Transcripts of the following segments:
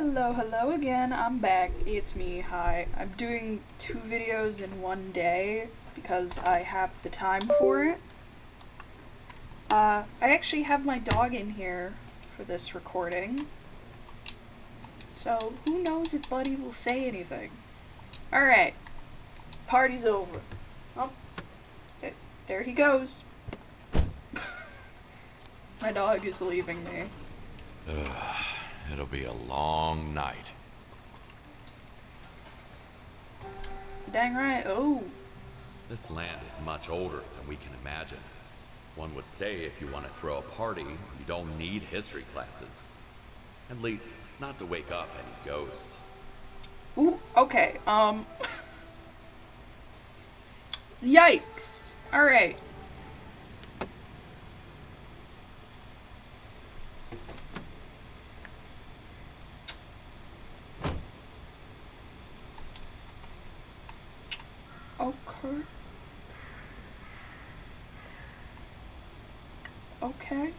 Hello again. I'm back. It's me. Hi. I'm doing 2 videos in one day because I have the time for it. I actually have my dog in here for this recording. So, who knows if Buddy will say anything. Alright. Party's over. Oh, there he goes. My dog is leaving me. It'll be a long night. Dang right. Oh. This land is much older than we can imagine. One would say if you want to throw a party, you don't need history classes. At least, not to wake up any ghosts. Ooh, okay. Yikes. Alright. Okay. Okay.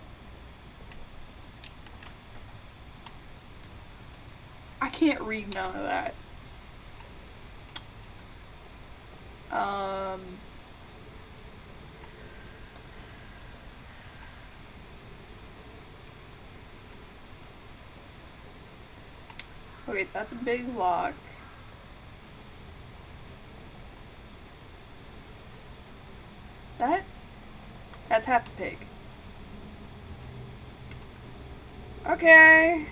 I can't read none of that. Okay, that's a big lock. Is that? That's half a pig. Okay.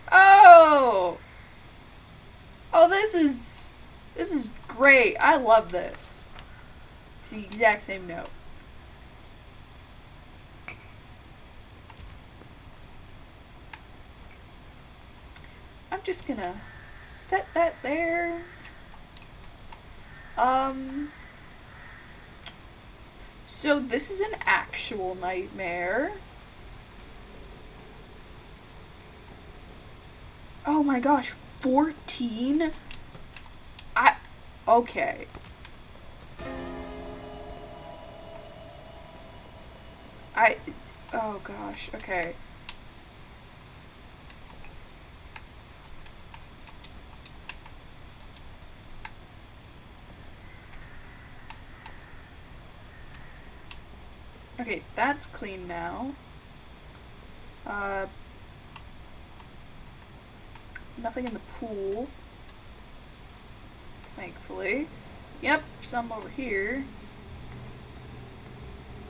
Oh! Oh, this is great. I love this. It's the exact same note. I'm just gonna set that there. So this is an actual nightmare. Oh my gosh, 14? Okay. Oh gosh, okay. Okay, that's clean now. Nothing in the pool. Thankfully. Yep, some over here.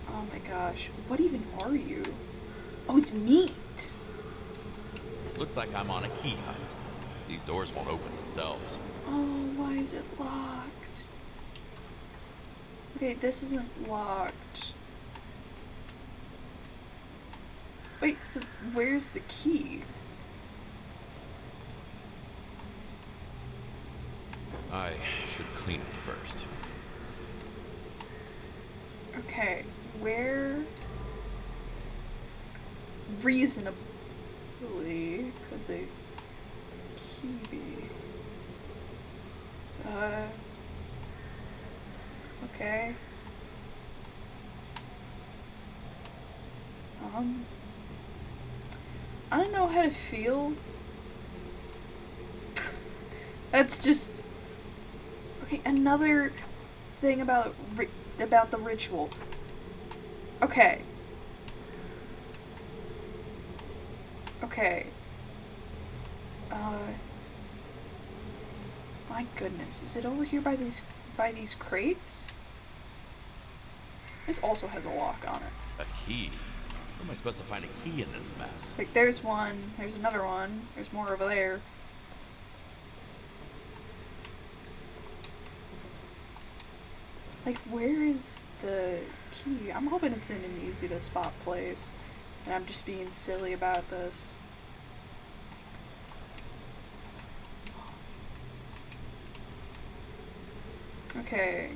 Oh my gosh, what even are you? Oh, it's meat! Looks like I'm on a key hunt. These doors won't open themselves. Oh, why is it locked? Okay, this isn't locked. Wait, so where's the key? I should clean it first. Okay, where reasonably could the key be? Okay. I don't know how to feel. That's just okay. Another thing about the ritual. Okay. Okay. My goodness, is it over here by these crates? This also has a lock on it. A key? Where am I supposed to find a key in this mess? Like, there's one, there's another one, there's more over there. Like, where is the key? I'm hoping it's in an easy to spot place, and I'm just being silly about this. Okay.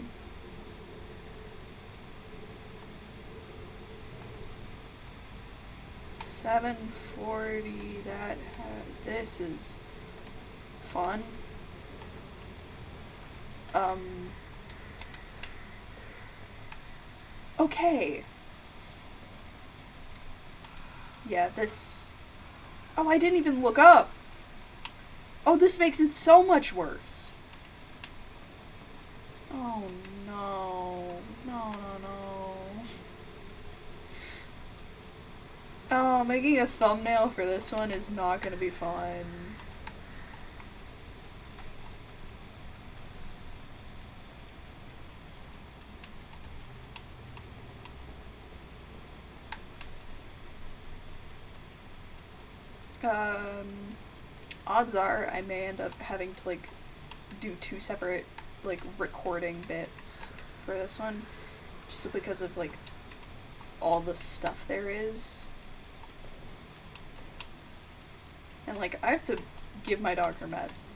$7.40, this is fun. Okay. Yeah, this... Oh, I didn't even look up! Oh, this makes it so much worse. Oh, no. No, no, no. Oh, making a thumbnail for this one is not gonna be fun. Odds are I may end up having to, like, do 2 separate, like, recording bits for this one. Just because of, like, all the stuff there is. And, like, I have to give my dog her meds.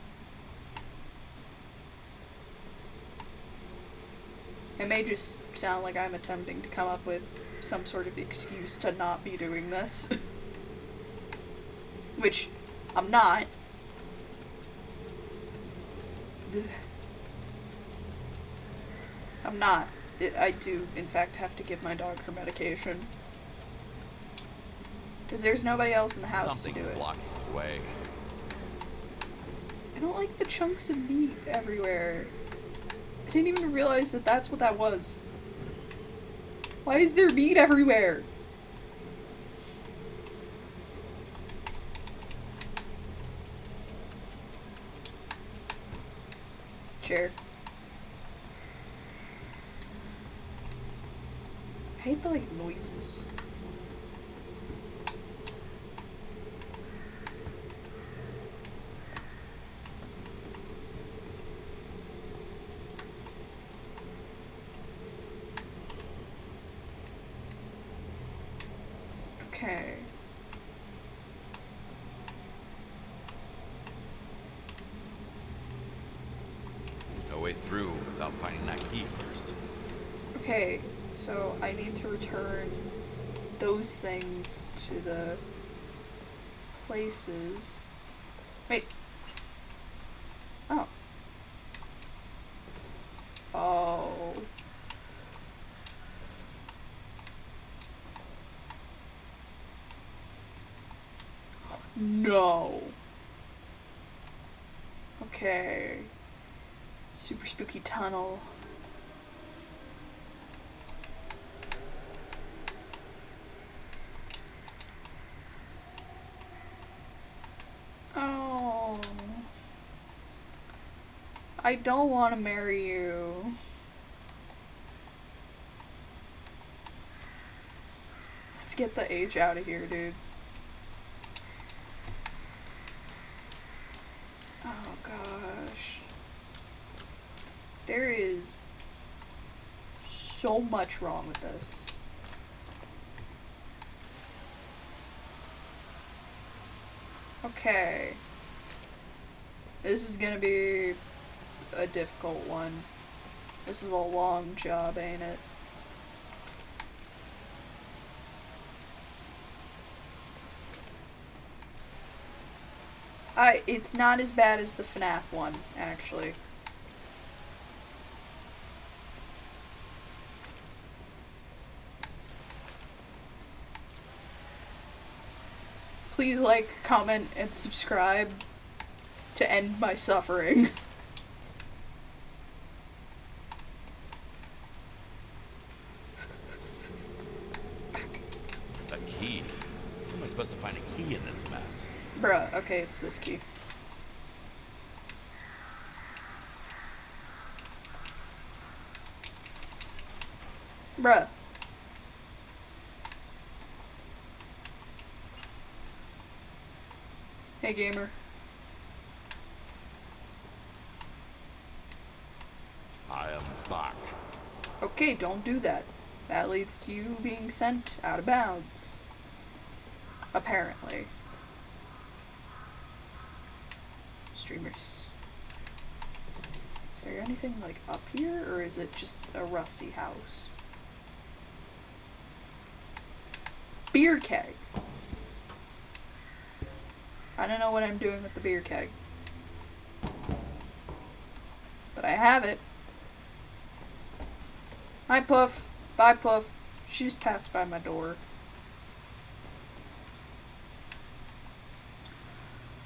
It may just sound like I'm attempting to come up with some sort of excuse to not be doing this. Which, I'm not. I'm not. I do, in fact, have to give my dog her medication. Because there's nobody else in the house to do it. Something's blocking the way. I don't like the chunks of meat everywhere. I didn't even realize that that's what that was. Why is there meat everywhere? Chair. I hate the, like, noises. Okay. No way through without finding that key first. Okay, so I need to return those things to the places. Wait. Oh. Oh. No. Okay. Super spooky tunnel. Oh. I don't want to marry you. Let's get the H out of here, dude. Oh gosh. There is so much wrong with this. Okay. This is gonna be a difficult one. This is a long job, ain't it? It's not as bad as the FNAF one, actually. Please like, comment, and subscribe to end my suffering. A key? How am I supposed to find a key in this mess? Bruh, okay, it's this key. Bruh. Hey, gamer. I am back. Okay, don't do that. That leads to you being sent out of bounds. Apparently. Streamers. Is there anything, like, up here, or is it just a rusty house? Beer keg. I don't know what I'm doing with the beer keg. But I have it. Hi, Puff. Bye, Puff. She just passed by my door.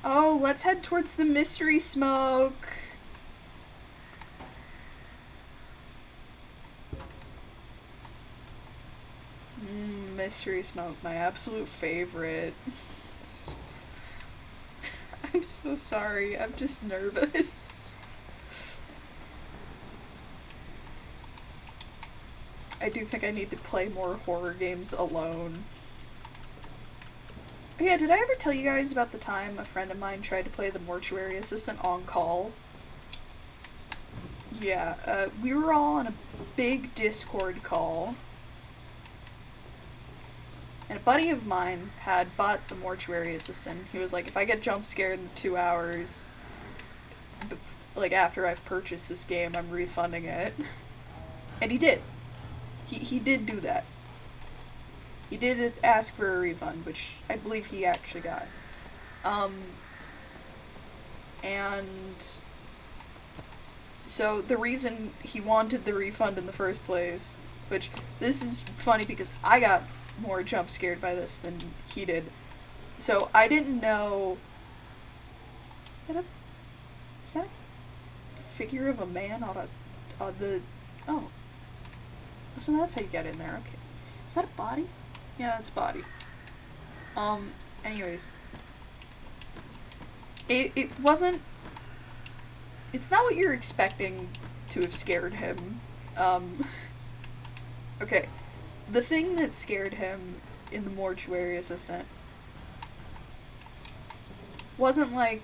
Oh, let's head towards the mystery smoke. Mystery smoke, my absolute favorite. I'm so sorry, I'm just nervous. I do think I need to play more horror games alone. Oh yeah, did I ever tell you guys about the time a friend of mine tried to play the mortuary assistant on call? Yeah, we were all on a big Discord call. And a buddy of mine had bought the mortuary assistant. He was like, if I get jump scared in 2 hours, like after I've purchased this game, I'm refunding it. And he did. He did do that. He did ask for a refund, which I believe he actually got. And so the reason he wanted the refund in the first place, which this is funny because I got more jump scared by this than he did. So I didn't know. Is that a figure of a man on the? Oh, so that's how you get in there. Okay, is that a body? Yeah, that's a body. Anyways, it wasn't. It's not what you're expecting to have scared him. Okay. The thing that scared him in the mortuary assistant wasn't like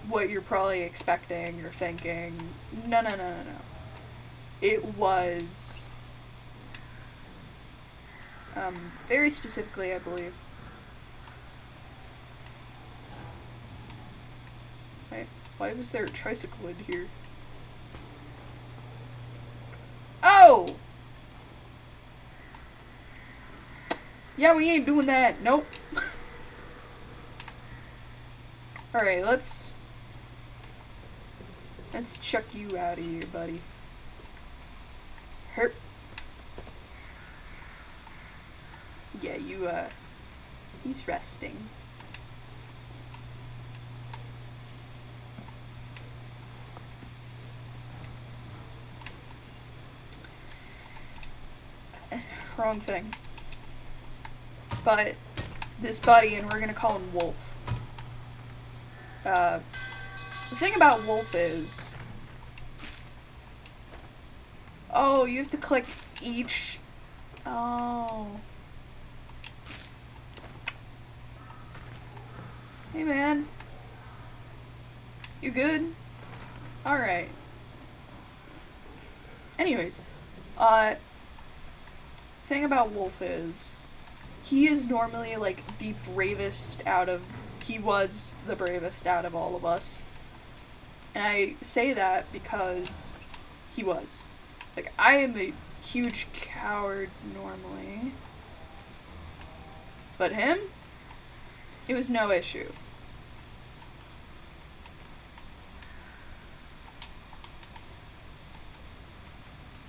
what you're probably expecting or thinking. No. It was, very specifically, I believe. Wait, why was there a tricycle in here? Oh! Yeah, we ain't doing that. Nope. Alright, let's chuck you out of here, buddy. Herp. Yeah, he's resting. Wrong thing. But this buddy, and we're gonna call him Wolf. The thing about Wolf is, oh, you have to click each. Oh. Hey man. You good? Alright. Anyways, thing about Wolf is, he is normally like the bravest he was the bravest out of all of us. And I say that because he was. Like, I am a huge coward normally. But him? It was no issue.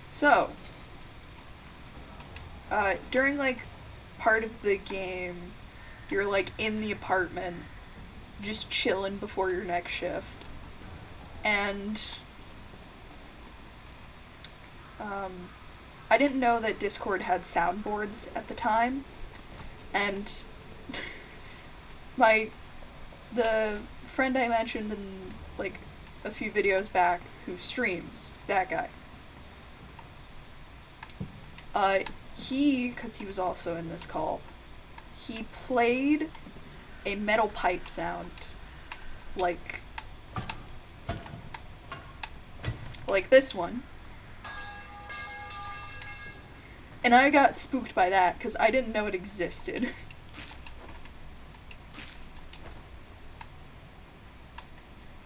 So, during like part of the game, you're like in the apartment, just chilling before your next shift. And I didn't know that Discord had soundboards at the time, and the friend I mentioned in like a few videos back who streams, that guy. Because he was also in this call, he played a metal pipe sound, like this one. And I got spooked by that, because I didn't know it existed.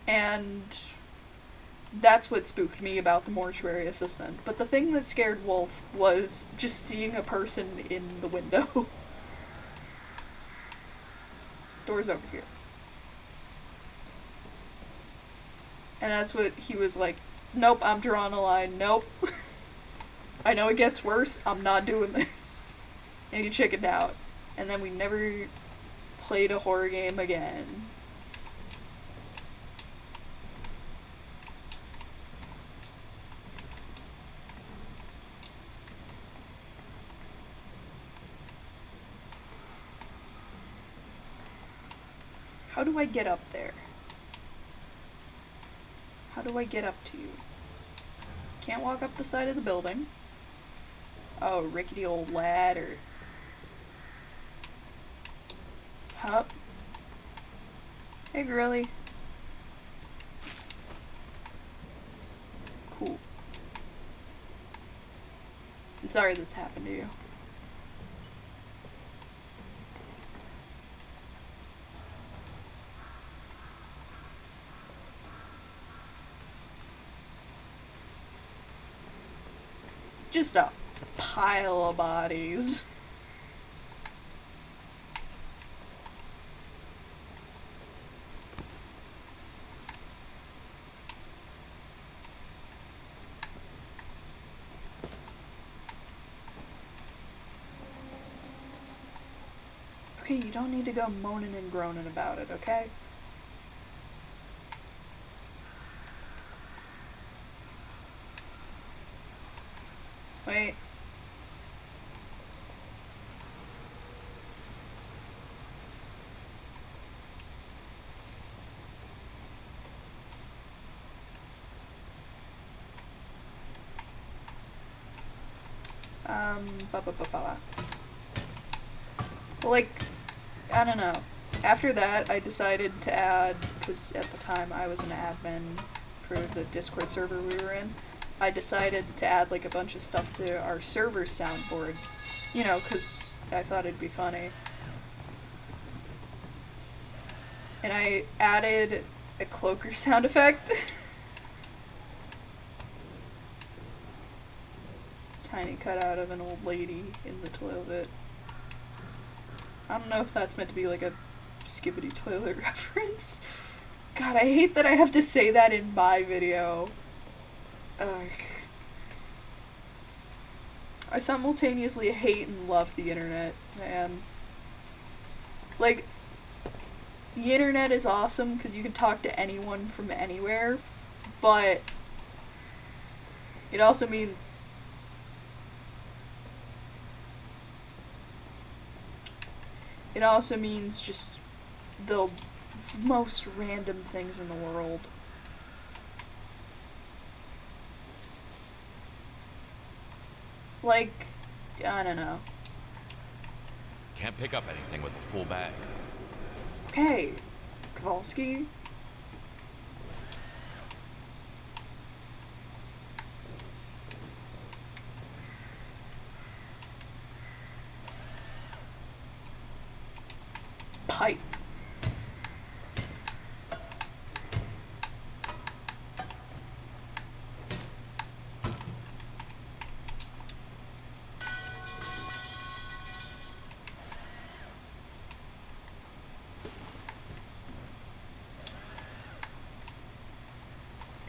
And that's what spooked me about the mortuary assistant. But the thing that scared Wolf was just seeing a person in the window. Door's over here. And that's what he was like, nope, I'm drawing a line, nope. I know it gets worse, I'm not doing this. And he chickened out. And then we never played a horror game again. How do I get up there? How do I get up to you? Can't walk up the side of the building. Oh, rickety old ladder. Hup. Hey, girly. Cool. I'm sorry this happened to you. Just a pile of bodies. Okay, you don't need to go moaning and groaning about it, okay? Wait. Ba. Well, like, I don't know. After that, I decided to add, because at the time I was an admin for the Discord server we were in, I decided to add, like, a bunch of stuff to our server soundboard. You know, because I thought it'd be funny. And I added a cloaker sound effect. Tiny cutout of an old lady in the toilet. I don't know if that's meant to be like a Skibbity Toilet reference. God, I hate that I have to say that in my video. Ugh. I simultaneously hate and love the internet, man. Like, the internet is awesome because you can talk to anyone from anywhere, but it also means just the most random things in the world. Like, I don't know. Can't pick up anything with a full bag. Okay, Kowalski. Pipe.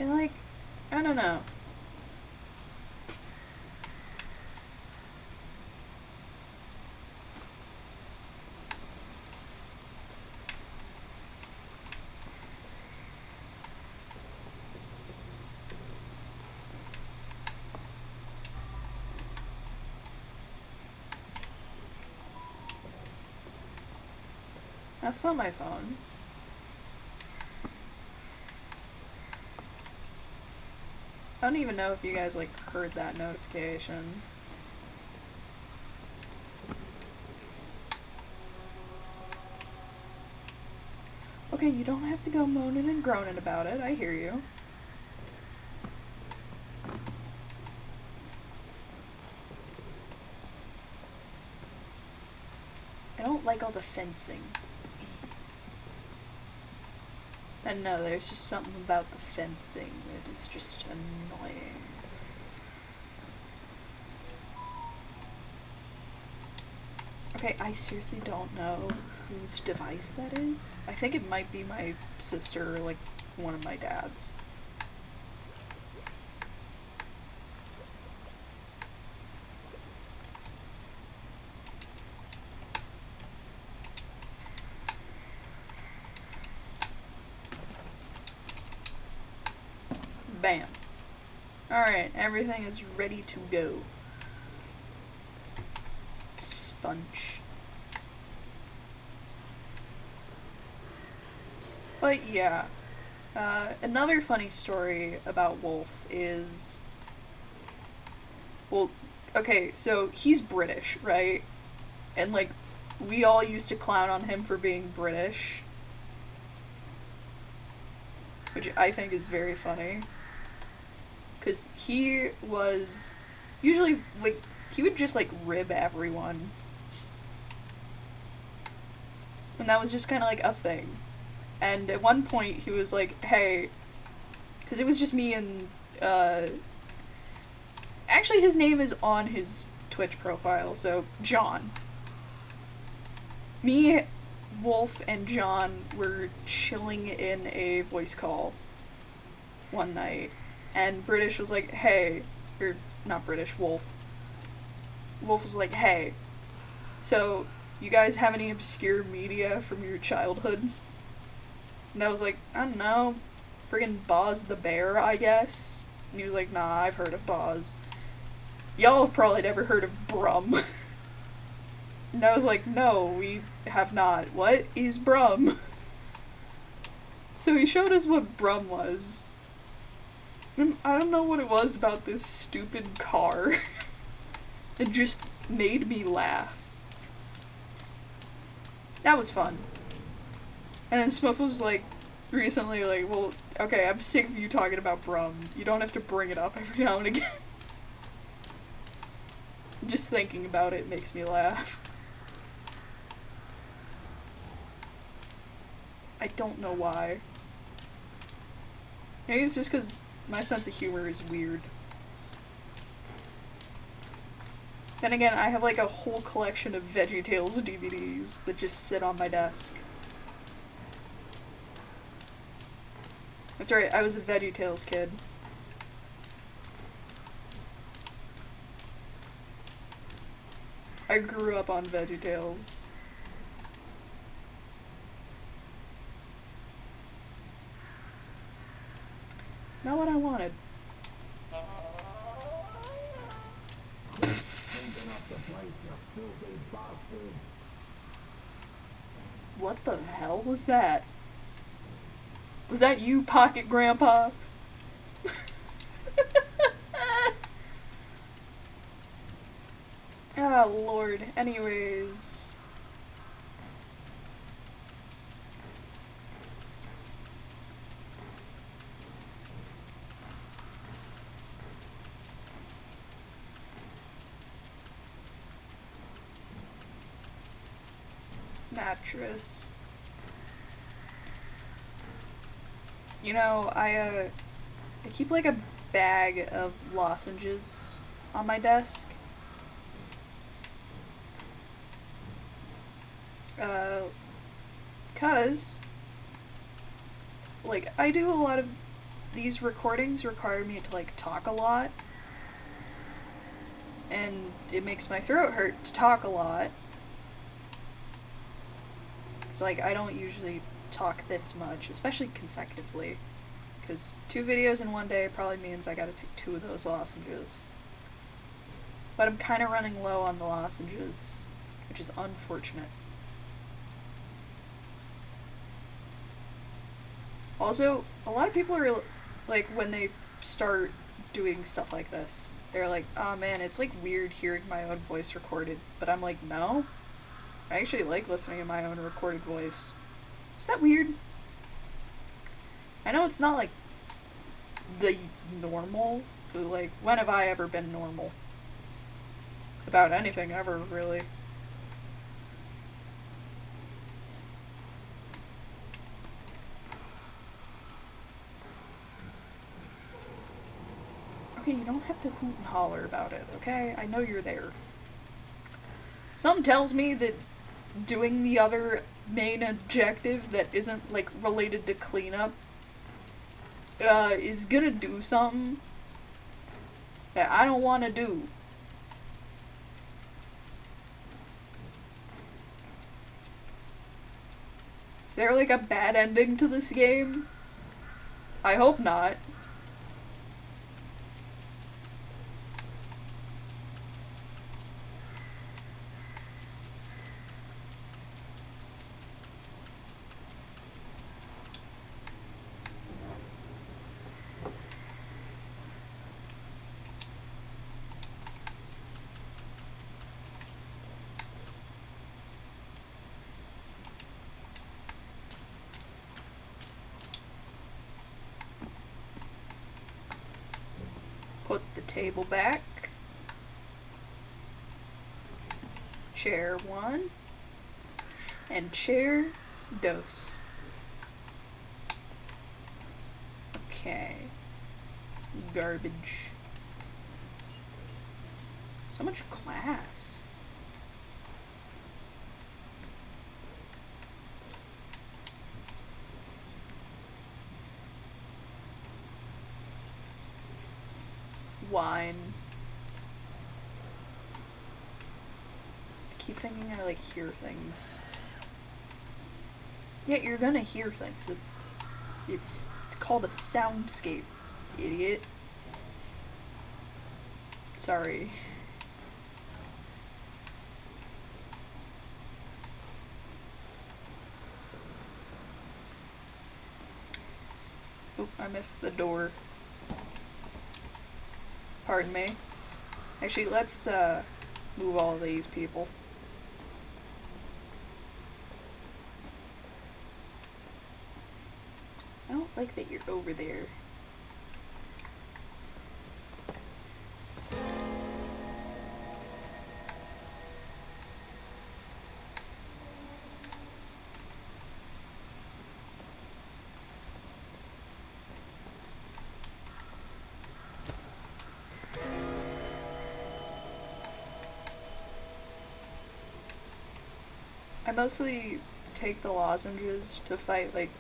And like, I don't know. That's not my phone. I don't even know if you guys, like, heard that notification. Okay, you don't have to go moaning and groaning about it. I hear you. I don't like all the fencing. And no, there's just something about the fencing that is just annoying. Okay, I seriously don't know whose device that is. I think it might be my sister or, like, one of my dad's. Bam. Alright, everything is ready to go. Sponge. But yeah, another funny story about Wolf is, well, okay, so he's British, right? And like, we all used to clown on him for being British, which I think is very funny. Because he was usually, like, he would just, like, rib everyone. And that was just kind of like a thing. And at one point, he was like, hey, because it was just me and, actually, his name is on his Twitch profile, so John. Me, Wolf, and John were chilling in a voice call one night, and British was like, hey, or not British, Wolf. Wolf was like, hey, so you guys have any obscure media from your childhood? And I was like, I don't know, friggin' Boz the Bear, I guess. And he was like, nah, I've heard of Boz. Y'all have probably never heard of Brum. And I was like, no, we have not. What is Brum? So he showed us what Brum was. And I don't know what it was about this stupid car. It just made me laugh. That was fun. And then Smith was like, recently, like, well, okay, I'm sick of you talking about Brum. You don't have to bring it up every now and again. Just thinking about it makes me laugh. I don't know why. Maybe it's just because my sense of humor is weird. Then again, I have like a whole collection of VeggieTales DVDs that just sit on my desk. That's right, I was a VeggieTales kid. I grew up on VeggieTales. Not what I wanted. What the hell was that? Was that you, Pocket Grandpa? Oh, Lord. Anyways. Mattress. You know, I keep like a bag of lozenges on my desk. Cause, like, I do a lot of these recordings require me to, like, talk a lot. And it makes my throat hurt to talk a lot. It's like, I don't usually talk this much, especially consecutively. Because 2 videos in one day probably means I gotta take 2 of those lozenges. But I'm kind of running low on the lozenges, which is unfortunate. Also, a lot of people are, like, when they start doing stuff like this, they're like, oh man, it's, like, weird hearing my own voice recorded. But I'm like, no. I actually like listening to my own recorded voice. Is that weird? I know it's not, like, the normal, but, like, when have I ever been normal? About anything ever, really. Okay, you don't have to hoot and holler about it, okay? I know you're there. Something tells me that doing the other main objective that isn't, like, related to cleanup is gonna do something that I don't want to do. Is there, like, a bad ending to this game? I hope not. table back. Chair 1. And chair dos. Okay. Garbage. So much glass. Wine. I keep thinking I like hear things. Yeah, you're gonna hear things. It's called a soundscape, idiot. Sorry. Oop, I missed the door. Pardon me. Actually, let's move all of these people. I don't like that you're over there. I mostly take the lozenges to fight, like,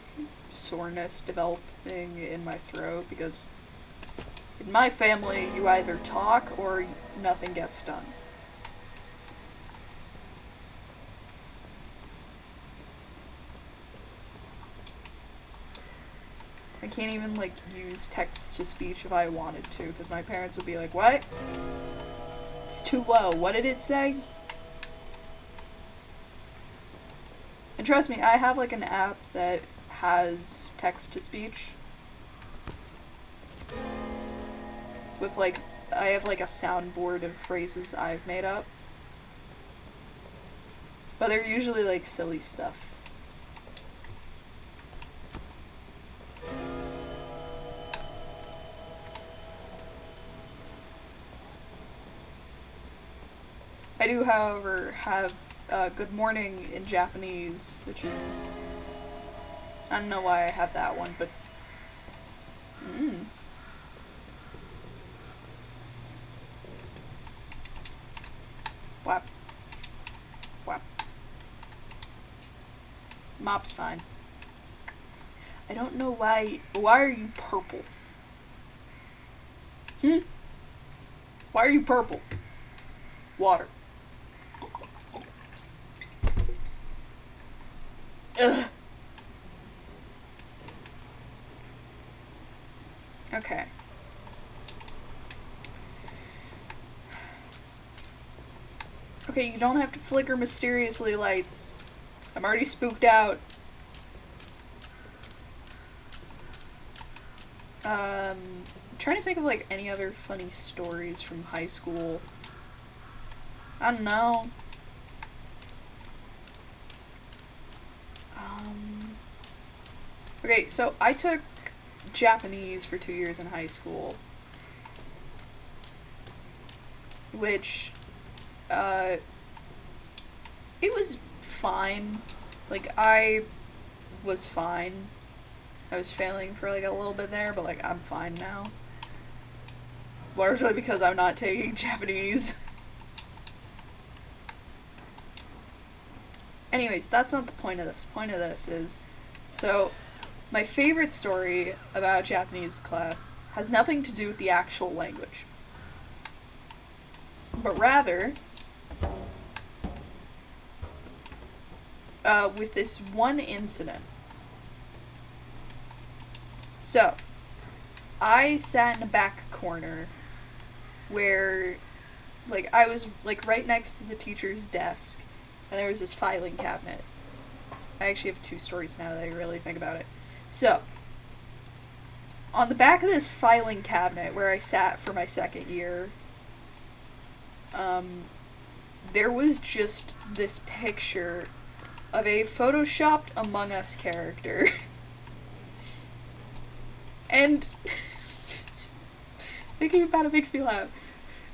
soreness developing in my throat, because in my family, you either talk or nothing gets done. I can't even, like, use text-to-speech if I wanted to, because my parents would be like, what? It's too low. What did it say? And trust me, I have, like, an app that has text-to-speech. With, like, I have, like, a soundboard of phrases I've made up. But they're usually, like, silly stuff. I do, however, have good morning in Japanese, which is... I don't know why I have that one, but... Whap. Whap. Mop's fine. I don't know why... Why are you purple? Why are you purple? Water. Ugh. Okay. Okay, you don't have to flicker mysteriously lights. I'm already spooked out. I'm trying to think of, like, any other funny stories from high school. I don't know. Okay, so I took Japanese for 2 years in high school. Which, it was fine. Like, I was fine. I was failing for, like, a little bit there, but, like, I'm fine now. Largely because I'm not taking Japanese. Anyways, that's not the point of this. The point of this is, so, my favorite story about Japanese class has nothing to do with the actual language. But rather, with this one incident. So, I sat in a back corner where, like, I was, like, right next to the teacher's desk, and there was this filing cabinet. I actually have 2 stories now that I really think about it. So, on the back of this filing cabinet where I sat for my second year, there was just this picture of a photoshopped Among Us character. And Thinking about it makes me laugh.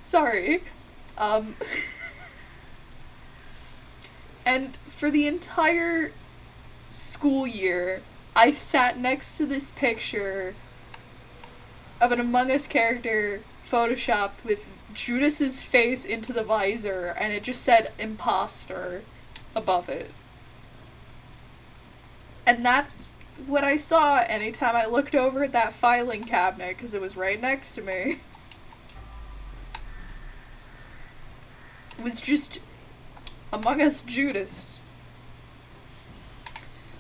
Sorry. Um, and for the entire school year, I sat next to this picture of an Among Us character photoshopped with Judas's face into the visor, and it just said imposter above it. And that's what I saw anytime I looked over at that filing cabinet, because it was right next to me. It was just Among Us Judas.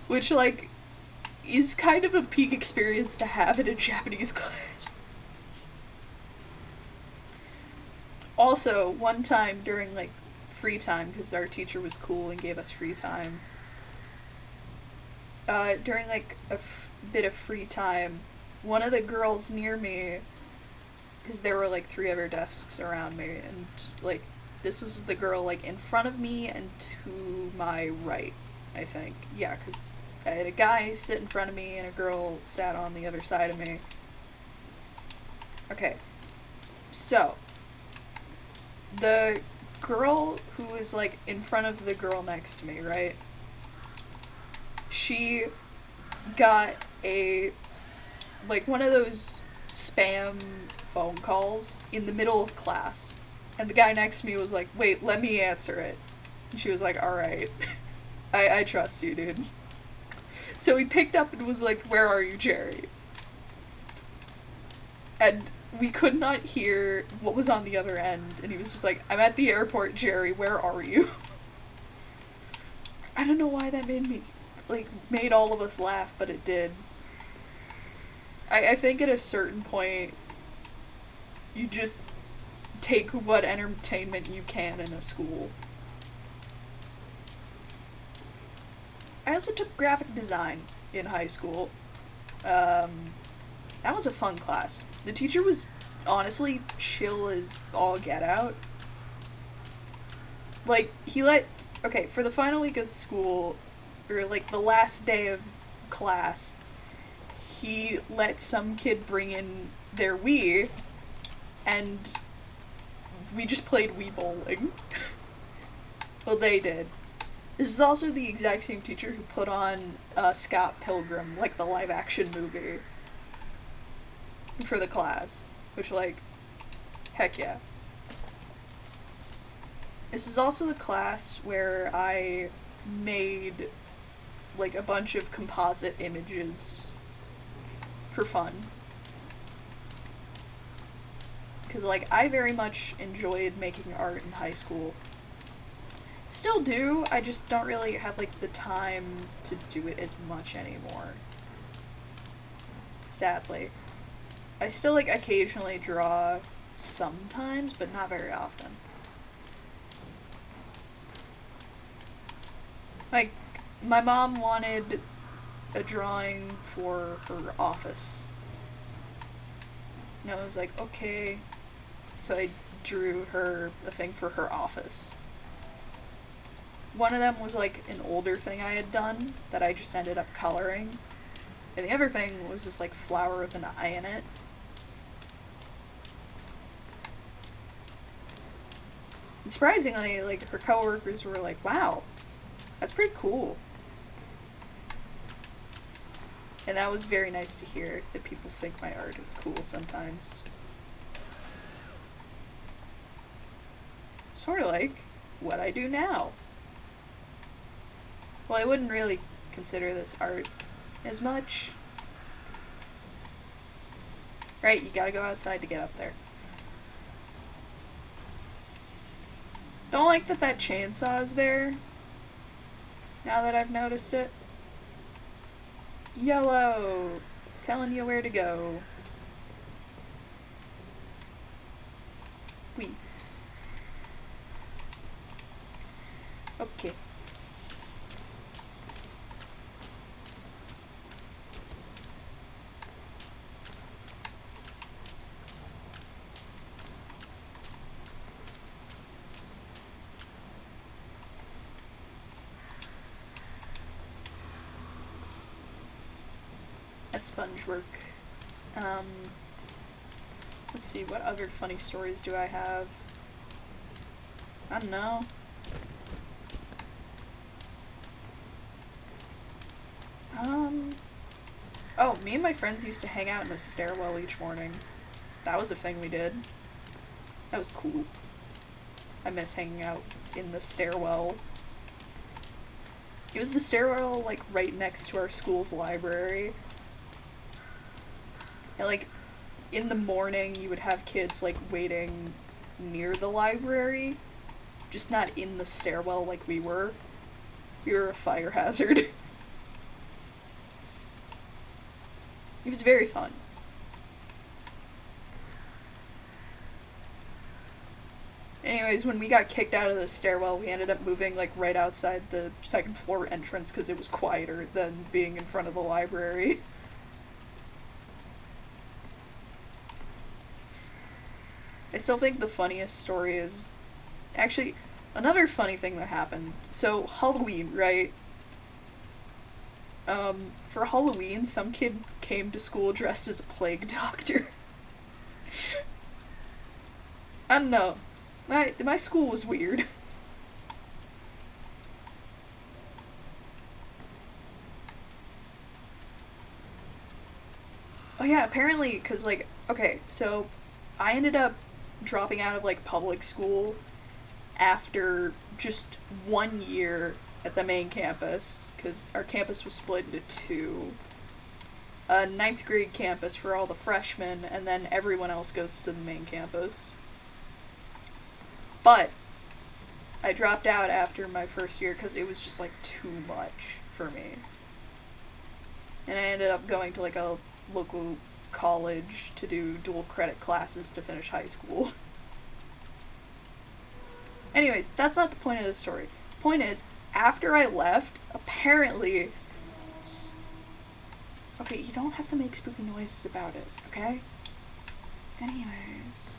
Which, like, is kind of a peak experience to have in a Japanese class. Also, one time during, like, free time, because our teacher was cool and gave us free time, during, like, a bit of free time, one of the girls near me, because there were, like, 3 other desks around me, and, like, this is the girl, like, in front of me and to my right, I think. Yeah, because I had a guy sit in front of me and a girl sat on the other side of me. Okay. So, the girl who was, like, in front of the girl next to me, right? She got a, like, one of those spam phone calls in the middle of class. And the guy next to me was like, wait, let me answer it. And she was like, alright. I trust you, dude. So he picked up and was like, where are you, Jerry? And we could not hear what was on the other end. And he was just like, I'm at the airport, Jerry, where are you? I don't know why that made all of us laugh, but it did. I think at a certain point, you just take what entertainment you can in a school. I also took graphic design in high school. That was a fun class. The teacher was honestly chill as all get out. Like, okay, for the final week of school, or like the last day of class, he let some kid bring in their Wii, and we just played Wii bowling. Well, they did. This is also the exact same teacher who put on Scott Pilgrim, like the live-action movie, for the class. Which, like, heck yeah. This is also the class where I made, like, a bunch of composite images for fun. Because, like, I very much enjoyed making art in high school. Still do, I just don't really have, like, the time to do it as much anymore. Sadly. I still, like, occasionally draw sometimes, but not very often. Like, my mom wanted a drawing for her office. And I was like, okay. So I drew her a thing for her office. One of them was, like, an older thing I had done that I just ended up coloring. And the other thing was this, like, flower with an eye in it. And surprisingly, like, her coworkers were like, wow, that's pretty cool. And that was very nice to hear, that people think my art is cool sometimes. Sort of like what I do now. Well, I wouldn't really consider this art as much. Right, you gotta go outside to get up there. Don't like that chainsaw is there, now that I've noticed it. Yellow! Telling you where to go. Wee. Okay. That's sponge work. Let's see, what other funny stories do I have? I don't know. Oh, me and my friends used to hang out in a stairwell each morning. That was a thing we did. That was cool. I miss hanging out in the stairwell. It was the stairwell, like, right next to our school's library. And, like, in the morning, you would have kids, like, waiting near the library. Just not in the stairwell like we were. We were a fire hazard. It was very fun. Anyways, when we got kicked out of the stairwell, we ended up moving, like, right outside the second floor entrance because it was quieter than being in front of the library. I still think the funniest story is... Actually, another funny thing that happened. So, Halloween, right? For Halloween, some kid came to school dressed as a plague doctor. I don't know. My school was weird. Oh yeah, apparently, because, like, okay, so I ended up dropping out of, like, public school after just 1 year at the main campus, because our campus was split into two. A ninth grade campus for all the freshmen, and then everyone else goes to the main campus. But I dropped out after my first year because it was just, like, too much for me. And I ended up going to, like, a local college to do dual credit classes to finish high school. Anyways, that's not the point of the story. The point is, after I left, apparently... Okay, you don't have to make spooky noises about it, okay? Anyways...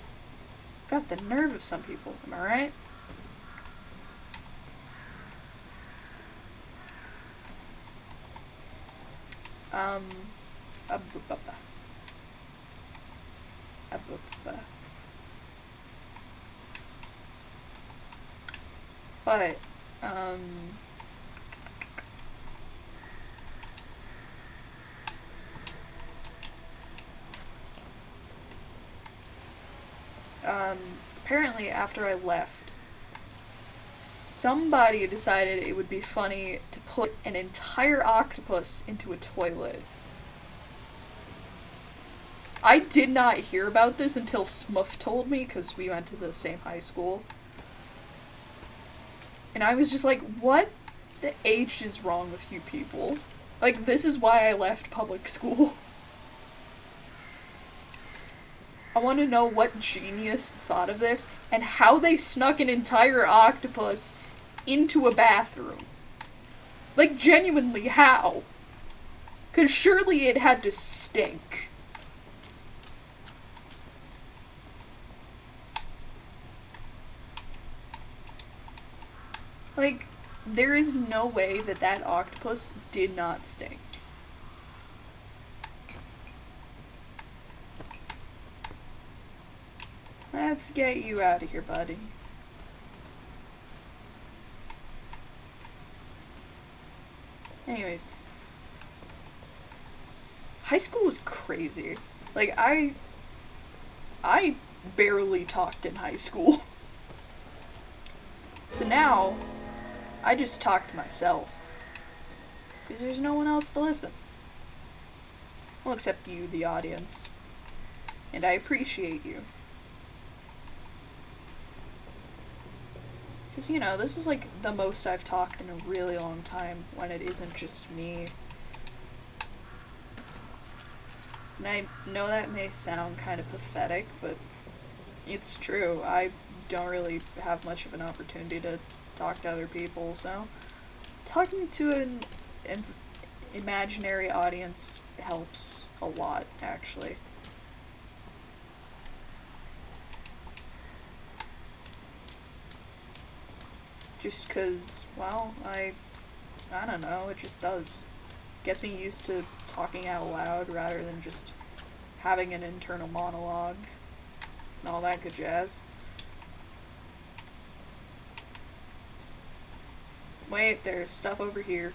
Got the nerve of some people, am I right? But, apparently after I left, somebody decided it would be funny to put an entire octopus into a toilet. I did not hear about this until Smuff told me, because we went to the same high school. And I was just like, what the H is wrong with you people? Like, this is why I left public school. I want to know what genius thought of this, and how they snuck an entire octopus into a bathroom. Like, genuinely, how? 'Cause surely it had to stink. Like, there is no way that that octopus did not stink. Let's get you out of here, buddy. Anyways. High school was crazy. Like, I barely talked in high school. So now, I just talk to myself. Because there's no one else to listen. Well, except you, the audience. And I appreciate you. Because, you know, this is like the most I've talked in a really long time when it isn't just me. And I know that may sound kind of pathetic, but it's true. I don't really have much of an opportunity to talk to other people, so talking to an imaginary audience helps a lot, actually. Just because, well, I don't know, it just does. Gets me used to talking out loud rather than just having an internal monologue. and all that good jazz. Wait, there's stuff over here.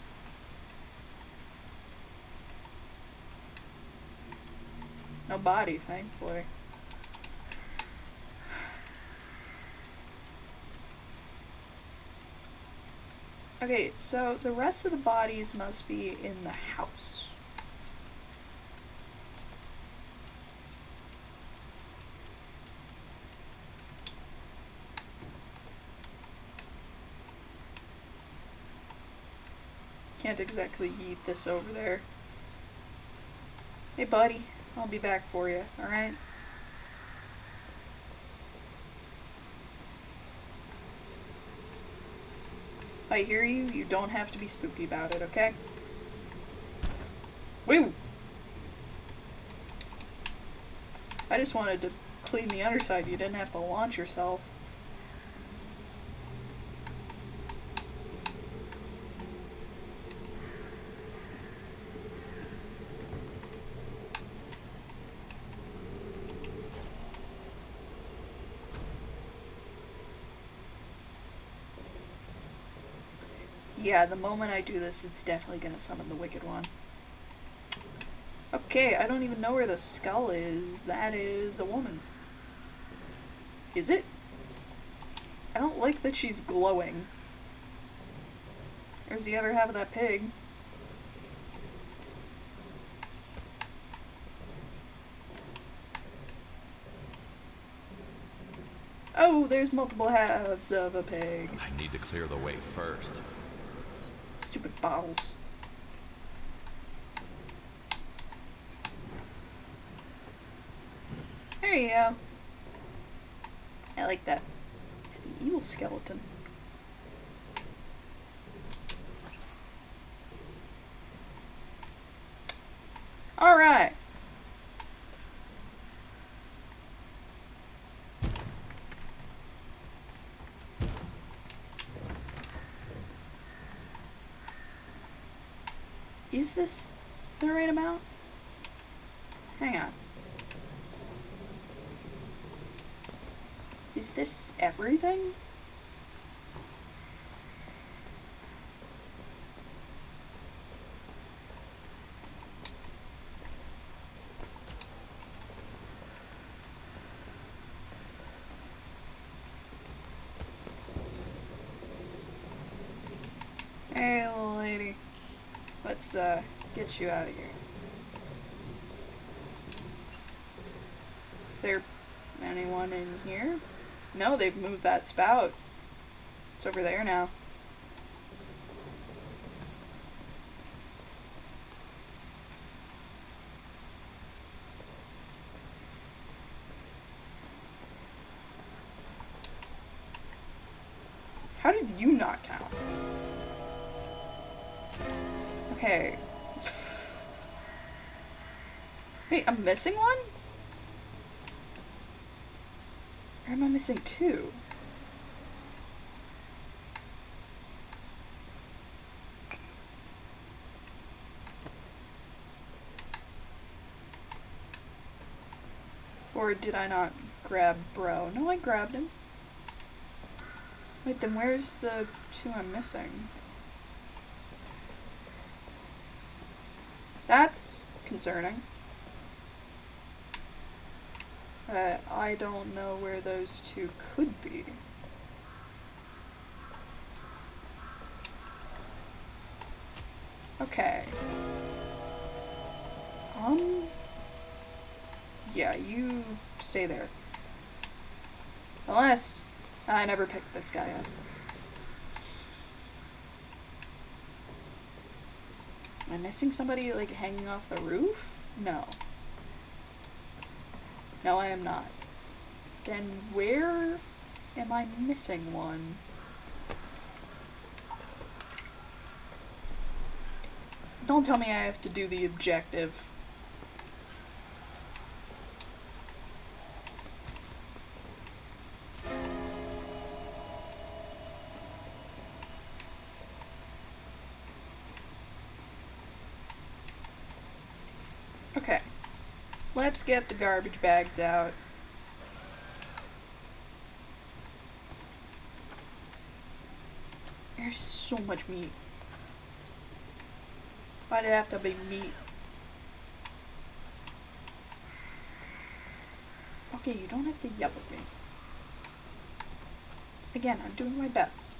No body, thankfully. Okay, so the rest of the bodies must be in the house. Can't exactly yeet this over there. Hey buddy, I'll be back for you, alright? I hear you, you don't have to be spooky about it, okay? Woo! I just wanted to clean the underside, you didn't have to launch yourself. Yeah, the moment I do this, it's definitely gonna summon the Wicked One. Okay, I don't even know where the skull is. That is a woman. Is it? I don't like that she's glowing. Where's the other half of that pig? Oh, there's multiple halves of a pig. I need to clear the way first. Stupid bottles. There you go. I like that. It's an evil skeleton. Alright. Is this the right amount? Hang on. Is this everything? Hey, little lady. Let's, get you out of here. Is there anyone in here? No, they've moved that spout. It's over there now. How did you not count? Okay. Wait, I'm missing one? Or am I missing two? Or did I not grab bro? No, I grabbed him. Wait, then where's the two I'm missing? That's concerning. I don't know where those two could be. Okay. Yeah, you stay there. Unless I never picked this guy up. Am I missing somebody, like, hanging off the roof? No. No, I am not. Then where am I missing one? Don't tell me I have to do the objective. Okay. Let's get the garbage bags out. There's so much meat. Why'd it have to be meat? Okay, you don't have to yell at me. Again, I'm doing my best.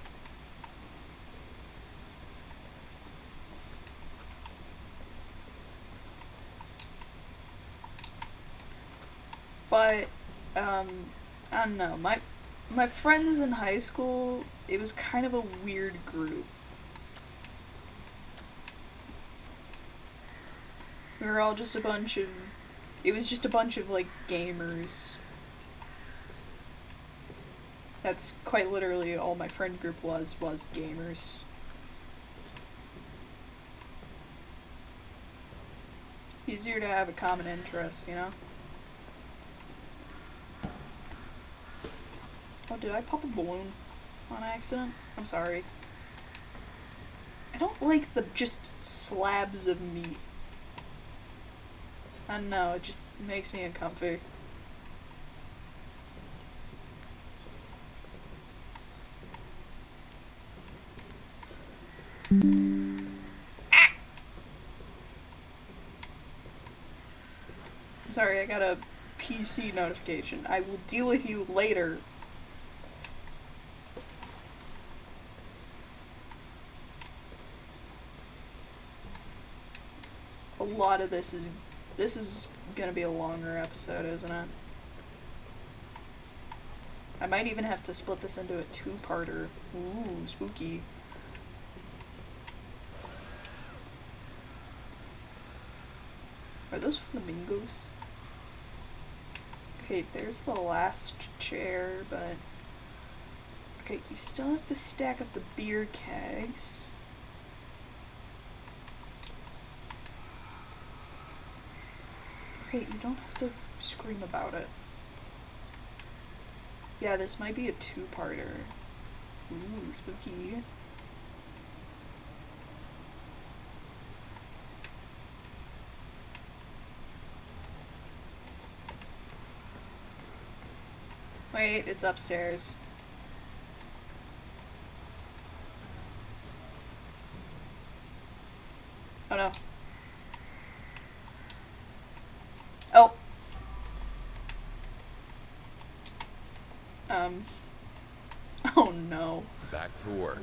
But, I don't know, my friends in high school, it was kind of a weird group. We were all just a bunch of, it was just a bunch of, like, gamers. That's quite literally all my friend group was gamers. Easier to have a common interest, you know? Oh, did I pop a balloon on accident? I'm sorry. I don't like the just slabs of meat. I don't know, it just makes me uncomfy. Ah! Sorry, I got a PC notification. I will deal with you later. A lot of this is gonna be a longer episode, isn't it? I might even have to split this into a two-parter. Ooh, spooky. Are those flamingos? Okay, there's the last chair, but... Okay, you still have to stack up the beer kegs. Okay, you don't have to scream about it. Yeah, this might be a two-parter. Ooh, spooky. Wait, it's upstairs. Oh no. Oh. Oh no. Back to work.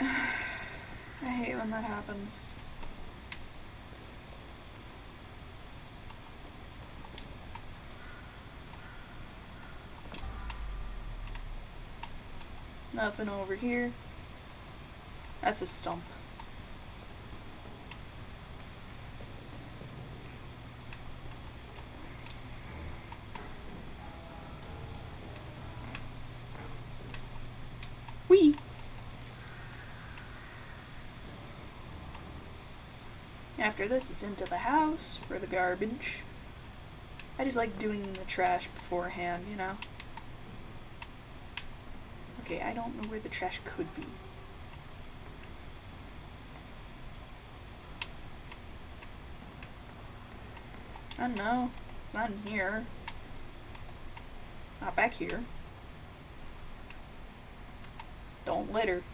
I hate when that happens. Nothing over here. That's a stump. Whee! After this, it's into the house for the garbage. I just like doing the trash beforehand, you know? Okay, I don't know where the trash could be. I don't know. It's not in here. Not back here. Don't litter.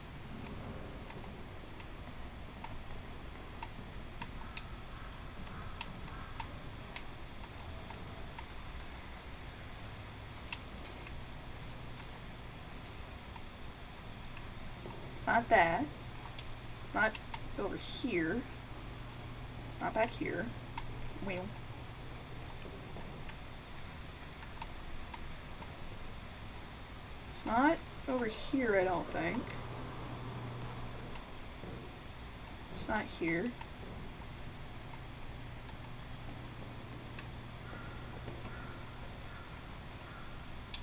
It's not that. It's not over here. It's not back here. Well. It's not over here, I don't think. It's not here.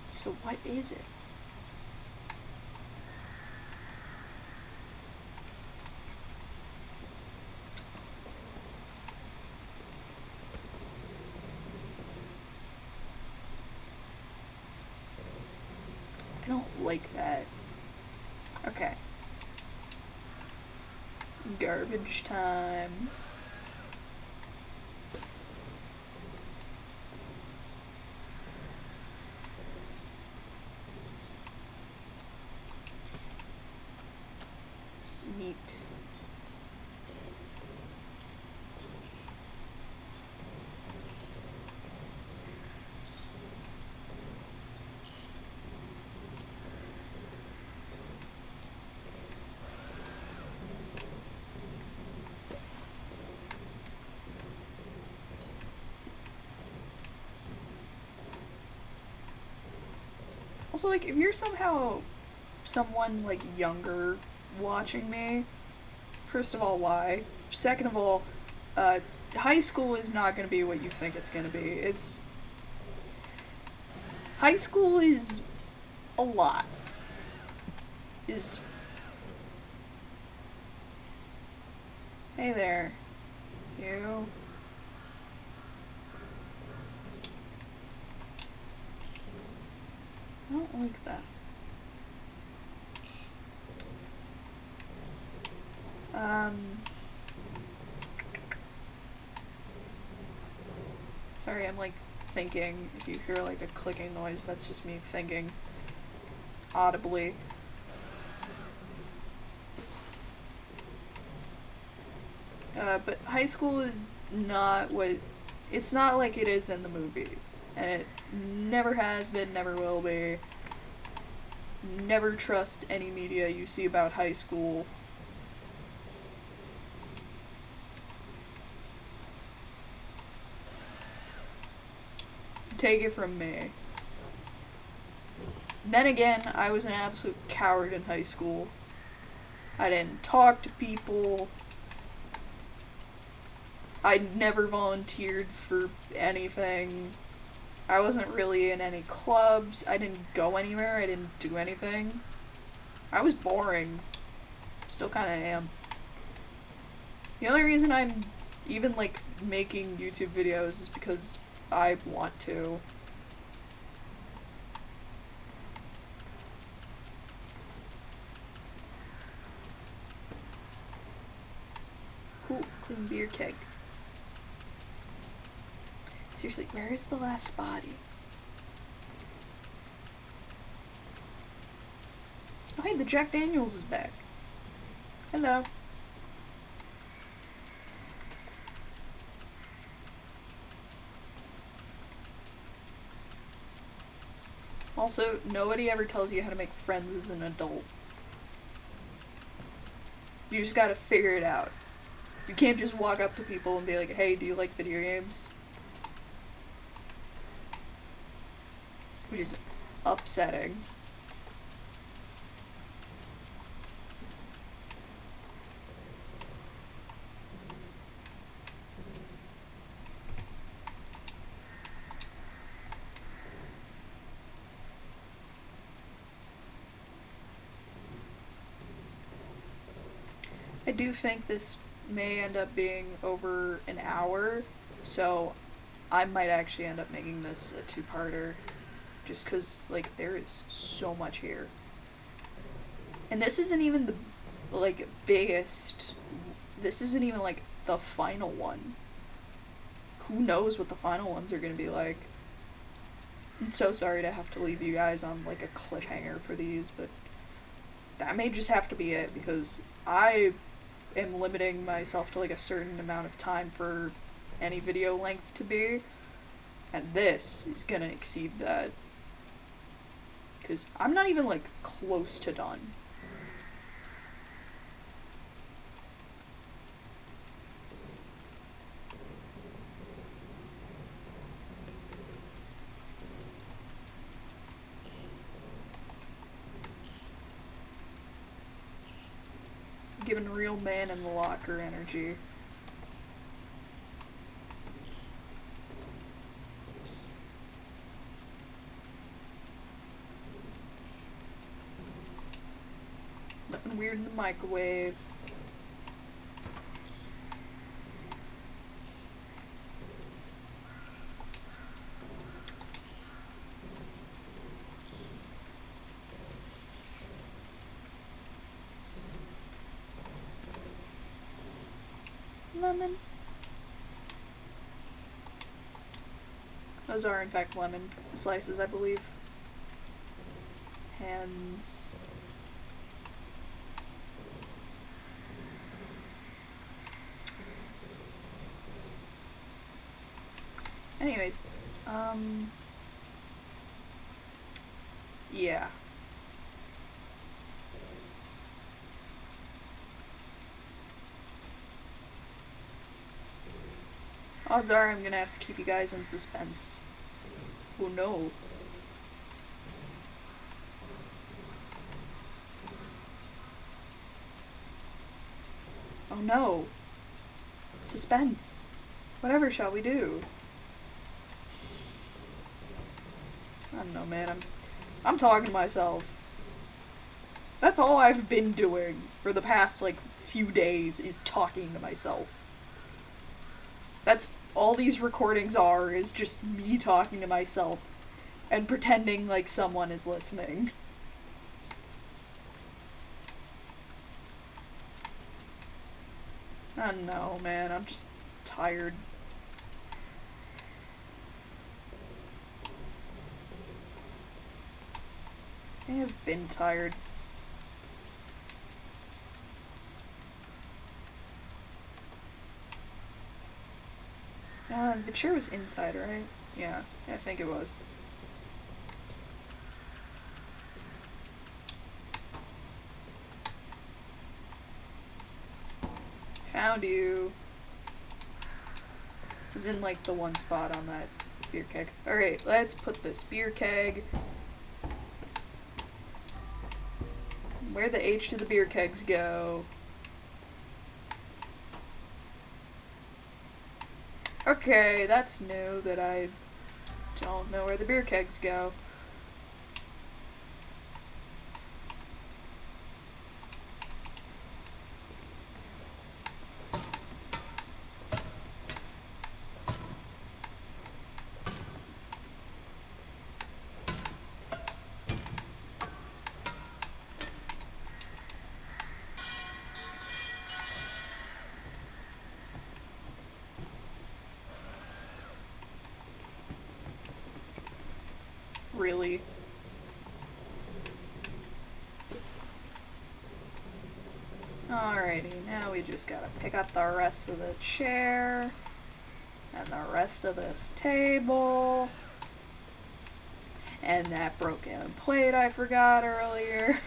So what is it? I don't like that. Okay. Garbage time. Also, like, if you're somehow someone, like, younger watching me, first of all, why? Second of all, uh, high school is not going to be what you think it's going to be. High school is a lot. Is. Hey there. You. I don't like that. Sorry, I'm like thinking. If you hear like a clicking noise, that's just me thinking audibly. But high school is not what. It's not like it is in the movies. And it never has been, never will be. Never trust any media you see about high school. Take it from me. Then again, I was an absolute coward in high school. I didn't talk to people. I never volunteered for anything. I wasn't really in any clubs. I didn't go anywhere. I didn't do anything. I was boring. Still kind of am. The only reason I'm even, like, making YouTube videos is because I want to. Cool, clean beer keg. Seriously, where is the last body? Oh hey, the Jack Daniels is back. Hello. Also, nobody ever tells you how to make friends as an adult. You just gotta figure it out. You can't just walk up to people and be like, hey, do you like video games? Which is upsetting. I do think this may end up being over an hour, so I might actually end up making this a two-parter. Just because, like, there is so much here. And this isn't even the, like, biggest. This isn't even, like, the final one. Who knows what the final ones are gonna be like. I'm so sorry to have to leave you guys on, like, a cliffhanger for these, but that may just have to be it, because I am limiting myself to, like, a certain amount of time for any video length to be, and this is gonna exceed that. Because I'm not even, like, close to done. Giving real man in the locker energy. Nothing weird in the microwave. Lemon. Those are in fact lemon slices, I believe. Hands. Anyways, yeah. Odds are I'm gonna have to keep you guys in suspense. Oh no. Oh no. Suspense. Whatever shall we do? I don't know, man. I'm talking to myself. That's all I've been doing for the past, like, few days is talking to myself. That's all these recordings are, is just me talking to myself and pretending like someone is listening. I don't know, man. I'm just tired. I have been tired. The chair was inside, right? Yeah, I think it was. Found you. It was in, like, the one spot on that beer keg. Alright, let's put this beer keg. Where'd the H to the beer kegs go? Okay, that's new that I don't know where the beer kegs go. Really? Alrighty, now we just gotta pick up the rest of the chair and the rest of this table and that broken plate I forgot earlier.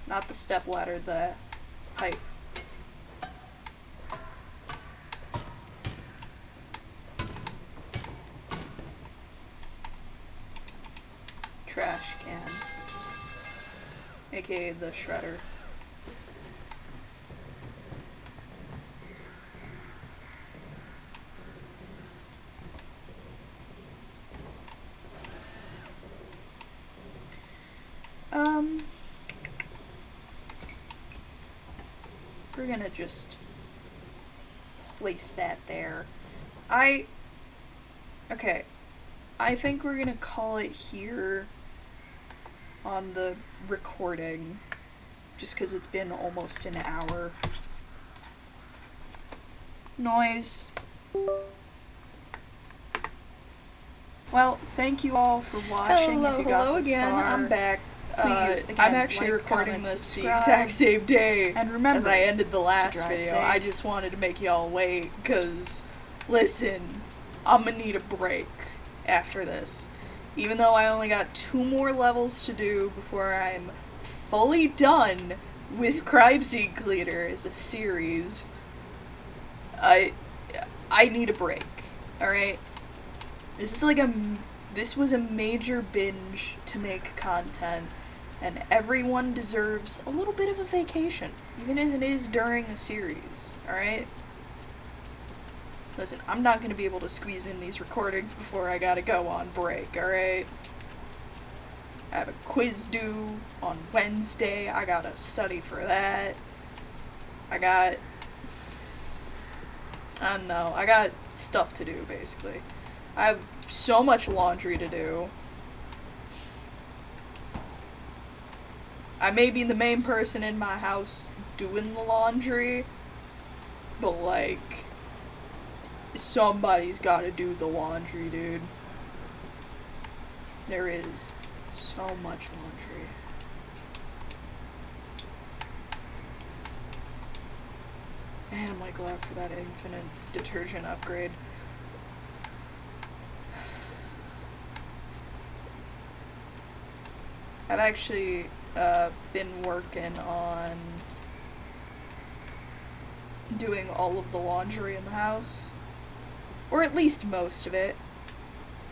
Not the stepladder, the pipe. Trash can. AKA the shredder. We're gonna just place that there. Okay. I think we're gonna call it here on the recording, just because it's been almost an hour. Noise. Well, thank you all for watching. Hello, if you got hello this again. far. I'm back. Please, again, I'm actually like, recording comment, this the subscribe. exact same day And remember as I ended the last drive video. safe. I just wanted to make y'all wait, because, listen, I'm gonna need a break after this. Even though I only got 2 more levels to do before I'm fully done with Crimeseed Cleaner as a series, I need a break, alright? This was a major binge to make content, and everyone deserves a little bit of a vacation, even if it is during a series, alright? Listen, I'm not gonna be able to squeeze in these recordings before I gotta go on break, alright? I have a quiz due on Wednesday, I gotta study for that. I got stuff to do, basically. I have so much laundry to do. I may be the main person in my house doing the laundry, but, like, somebody's gotta do the laundry, dude. There is so much laundry. Man, am I glad for that infinite detergent upgrade. I've actually been working on doing all of the laundry in the house. Or at least most of it.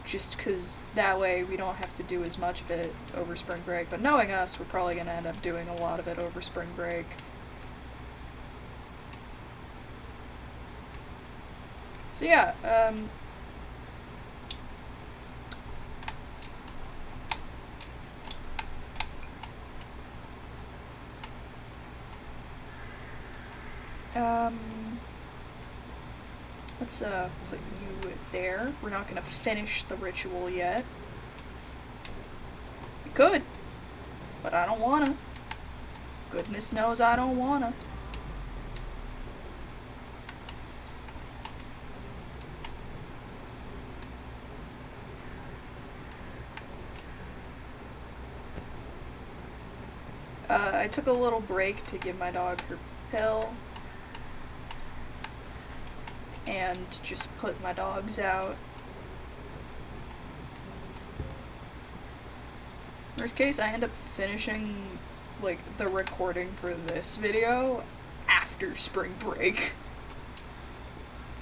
just because that way we don't have to do as much of it over spring break. But knowing us, we're probably going to end up doing a lot of it over spring break. So yeah, let's put you there. We're not gonna finish the ritual yet. We could, but I don't wanna. Goodness knows I don't wanna. I took a little break to give my dog her pill and just put my dogs out. Worst case, I end up finishing like the recording for this video after spring break.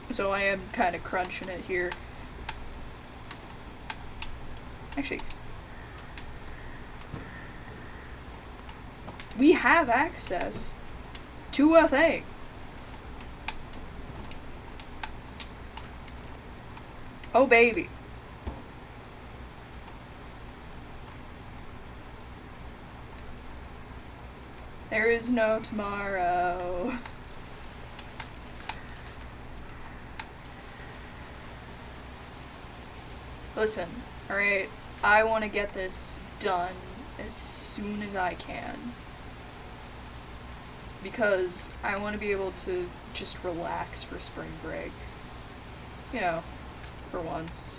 So I am kind of crunching it here. Actually, we have access to a thing. Oh, baby. There is no tomorrow. Listen, alright, I want to get this done as soon as I can. Because I want to be able to just relax for spring break. You know, for once.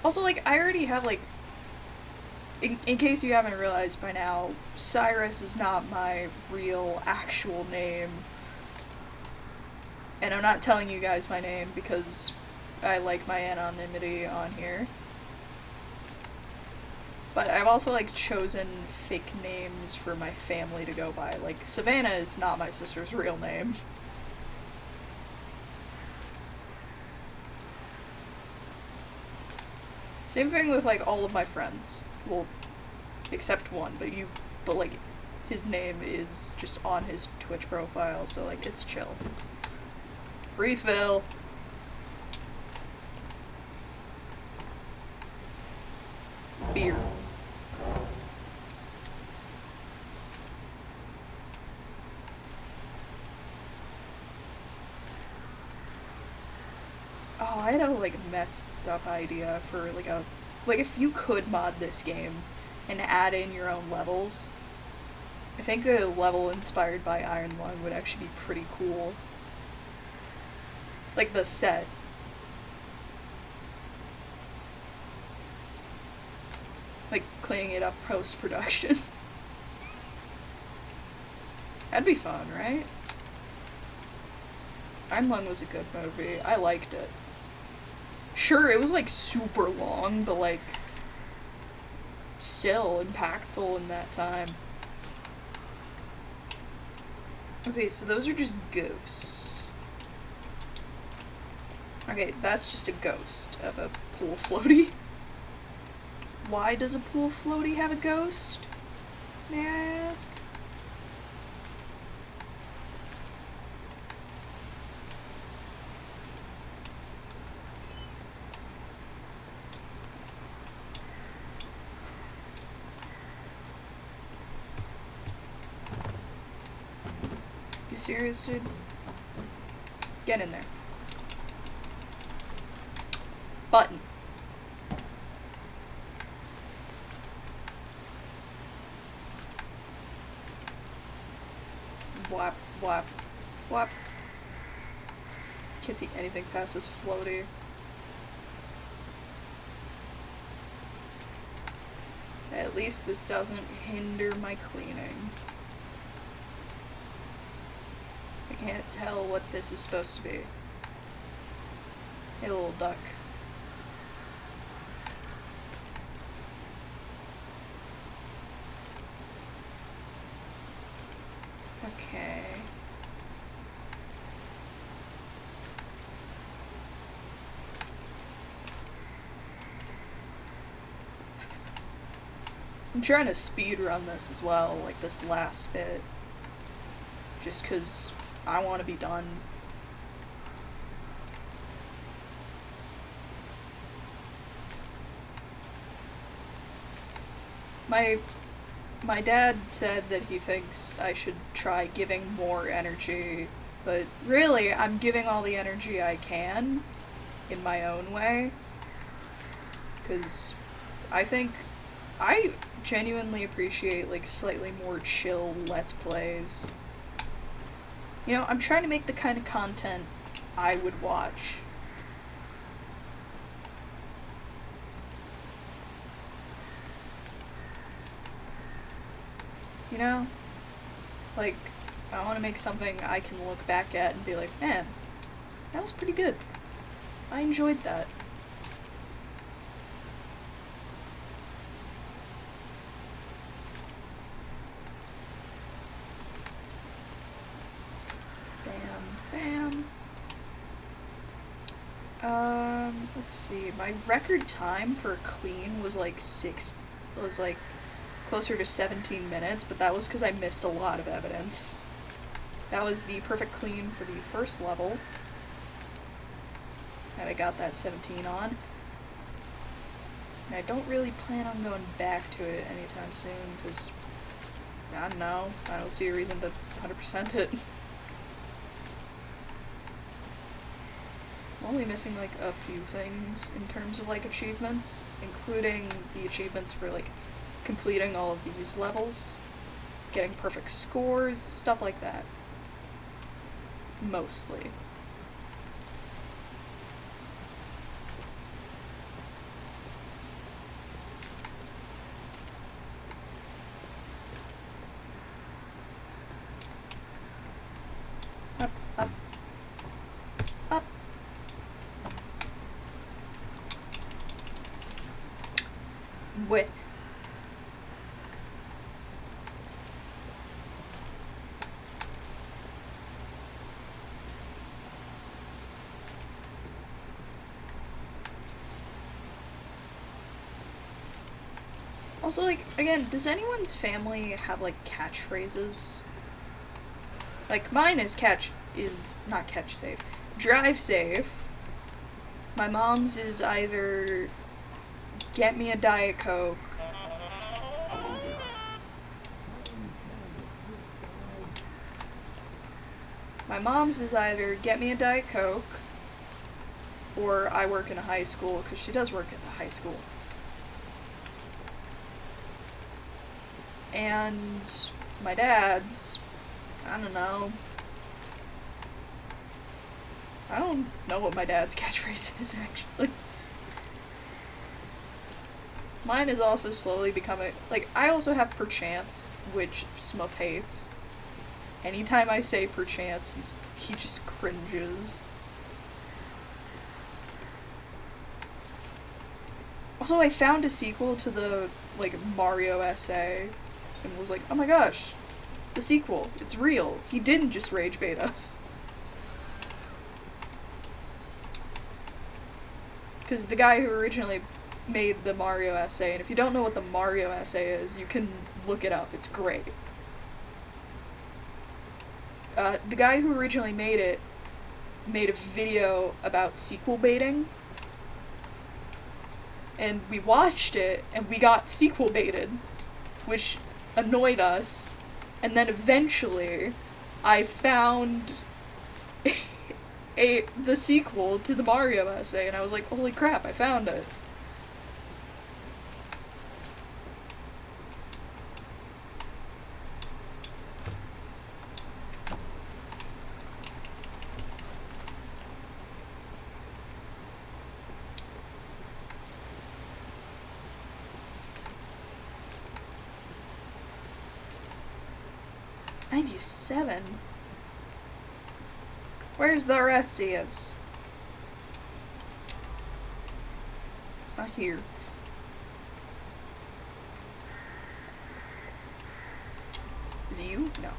Also, like, I already have, like, in case you haven't realized by now, Cyrus is not my real, actual name. And I'm not telling you guys my name because I like my anonymity on here. But I've also, like, chosen fake names for my family to go by. Like, Savannah is not my sister's real name. Same thing with, like, all of my friends. Well, except one, but like, his name is just on his Twitch profile, so, like, it's chill. Refill. Beer. Oh, I had a, like, messed up idea for, like, if you could mod this game and add in your own levels, I think a level inspired by Iron Lung would actually be pretty cool. Like, the set. Like, cleaning it up post-production. That'd be fun, right? Iron Lung was a good movie. I liked it. Sure, it was, like, super long, but, like, still impactful in that time. Okay, so those are just ghosts. Okay, that's just a ghost of a pool floaty. Why does a pool floaty have a ghost? May I ask? You serious, dude? Get in there. Button. Whap, whap, whap. Can't see anything past this floaty. At least this doesn't hinder my cleaning. I can't tell what this is supposed to be. Hey, little duck. Okay. I'm trying to speed run this as well, like this last bit. Just because I want to be done. My dad said that he thinks I should try giving more energy, but really I'm giving all the energy I can in my own way. Because I genuinely appreciate like slightly more chill Let's Plays. You know, I'm trying to make the kind of content I would watch. You know? Like, I want to make something I can look back at and be like, man, that was pretty good. I enjoyed that. Let's see, my record time for clean was like closer to 17 minutes, but that was because I missed a lot of evidence. That was the perfect clean for the first level. And I got that 17 on. And I don't really plan on going back to it anytime soon, because, I don't know, I don't see a reason to 100% it. I'm only missing like a few things in terms of like achievements, including the achievements for like completing all of these levels, getting perfect scores, stuff like that. Mostly. Up, up, up. Wait. Also, like, again, does anyone's family have, like, catchphrases? Like, mine is not catch safe. Drive safe. My mom's is either get me a Diet Coke. My mom's is either get me a Diet Coke or I work in a high school, because she does work in a high school. And my dad's, I don't know. I don't know what my dad's catchphrase is, actually. Mine is also slowly becoming, like, I also have perchance, which Smuff hates. Anytime I say perchance, he just cringes. Also, I found a sequel to the, like, Mario essay, and was like, oh my gosh, the sequel, it's real. He didn't just rage bait us. Because the guy who originally made the Mario essay, and if you don't know what the Mario essay is, you can look it up, it's great. The guy who originally made it made a video about sequel baiting, and we watched it, and we got sequel baited, which annoyed us, and then eventually I found the sequel to the Mario essay, and I was like, holy crap, I found it. $97? Where's the rest of us? It's not here. Is it you? No.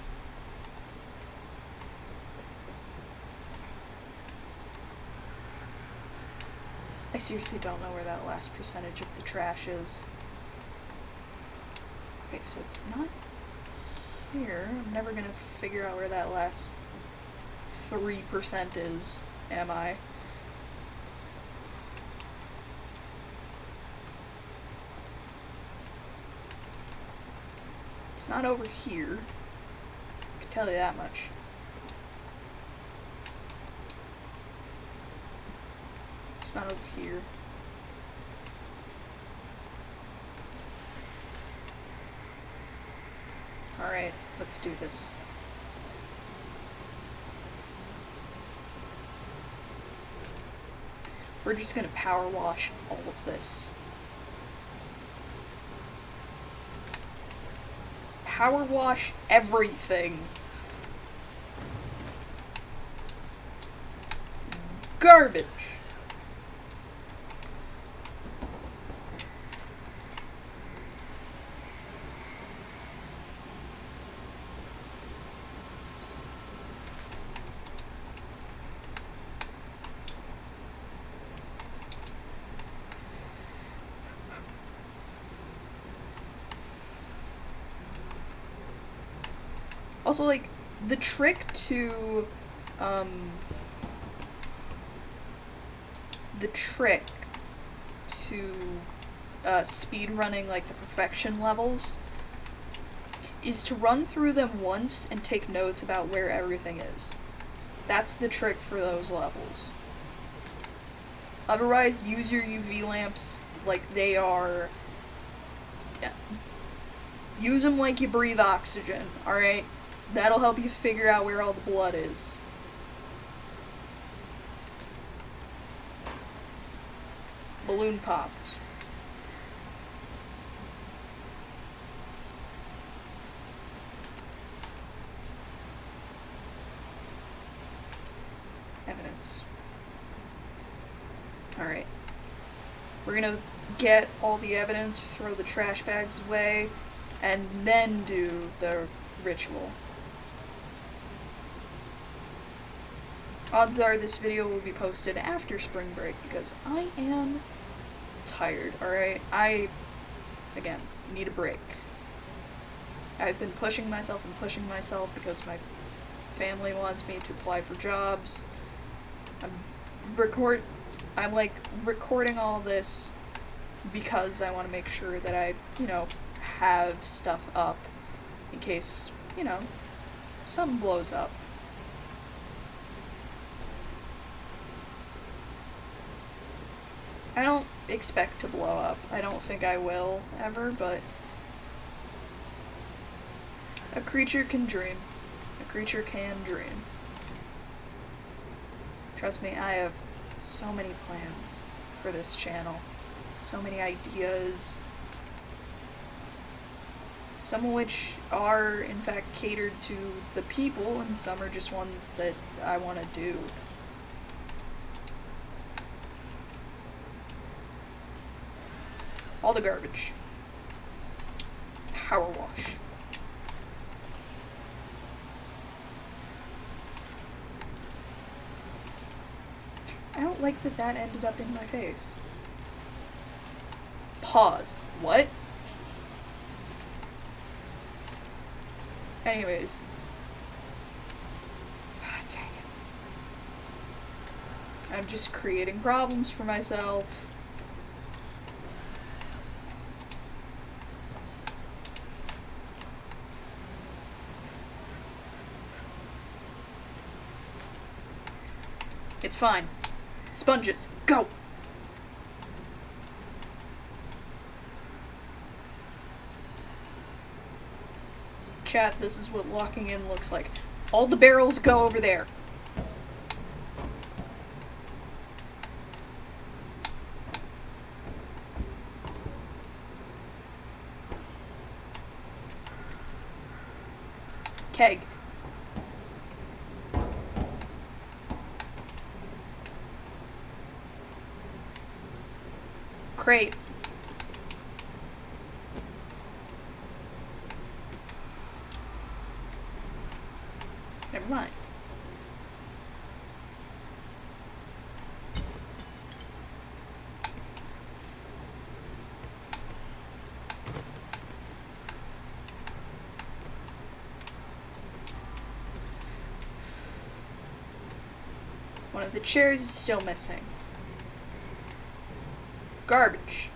I seriously don't know where that last percentage of the trash is. Okay, so it's not here. I'm never gonna figure out where that last 3% is, am I? It's not over here. I can tell you that much. It's not over here. Alright, let's do this. We're just gonna power wash all of this. Power wash everything. Garbage. Also, like, the trick to, speed running, like, the perfection levels is to run through them once and take notes about where everything is. That's the trick for those levels. Otherwise, use your UV lamps like they are... Yeah. Use them like you breathe oxygen, alright? That'll help you figure out where all the blood is. Balloon popped. Evidence. Alright. We're gonna get all the evidence, throw the trash bags away, and then do the ritual. Odds are this video will be posted after spring break because I am tired, alright? Again, need a break. I've been pushing myself because my family wants me to apply for jobs. I'm like recording all this because I want to make sure that I, have stuff up in case, something blows up. I don't expect to blow up. I don't think I will, ever, but... A creature can dream. A creature can dream. Trust me, I have so many plans for this channel. So many ideas. Some of which are, in fact, catered to the people, and some are just ones that I want to do. All the garbage. Power wash. I don't like that that ended up in my face. Pause. What? Anyways. God dang it. I'm just creating problems for myself. It's fine. Sponges, go! Chat, this is what locking in looks like. All the barrels go over there. Keg. Crate. Never mind. One of the chairs is still missing. Garbage.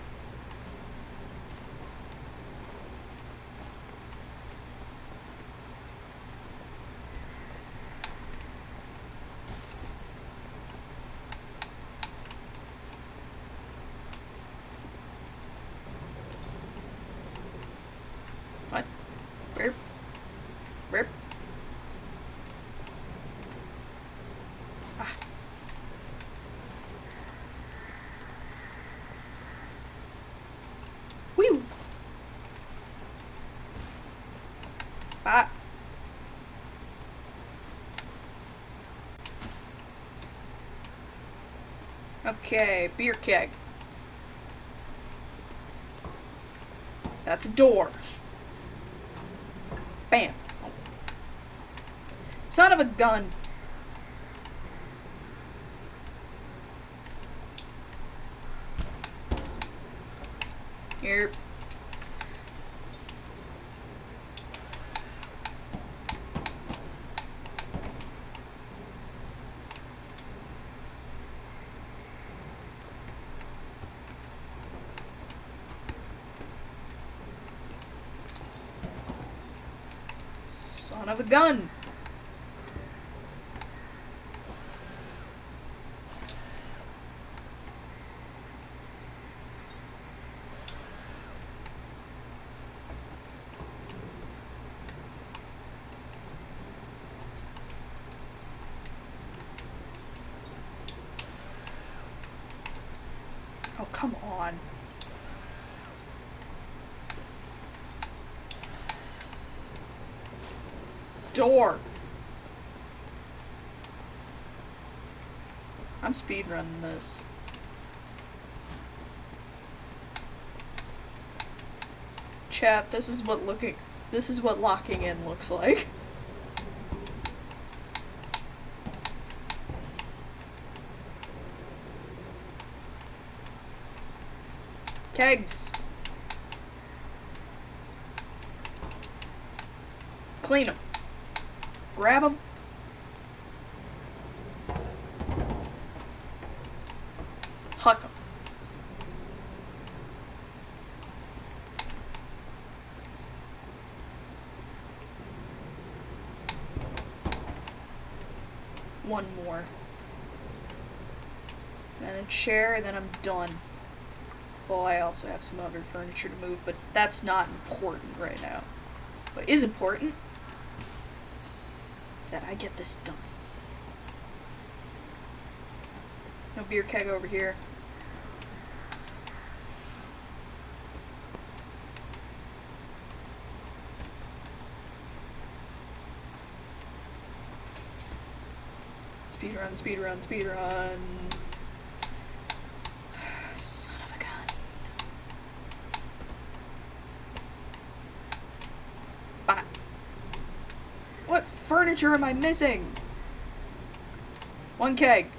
What? Where? Where? Ah. Whew. Ah. Okay, beer keg. That's a door. Bam. Oh. Son of a gun. Here. Son of a gun. Oh, come on. Door. I'm speedrunning this. Chat, this is what locking in looks like. Kegs. Clean them. Grab them. Huck them. One more. Then a chair, then I'm done. Well, I also have some other furniture to move, but that's not important right now. What is important is that I get this done. No beer keg over here. Speedrun, speedrun, speedrun. Son of a gun. Bye. What furniture am I missing? One keg.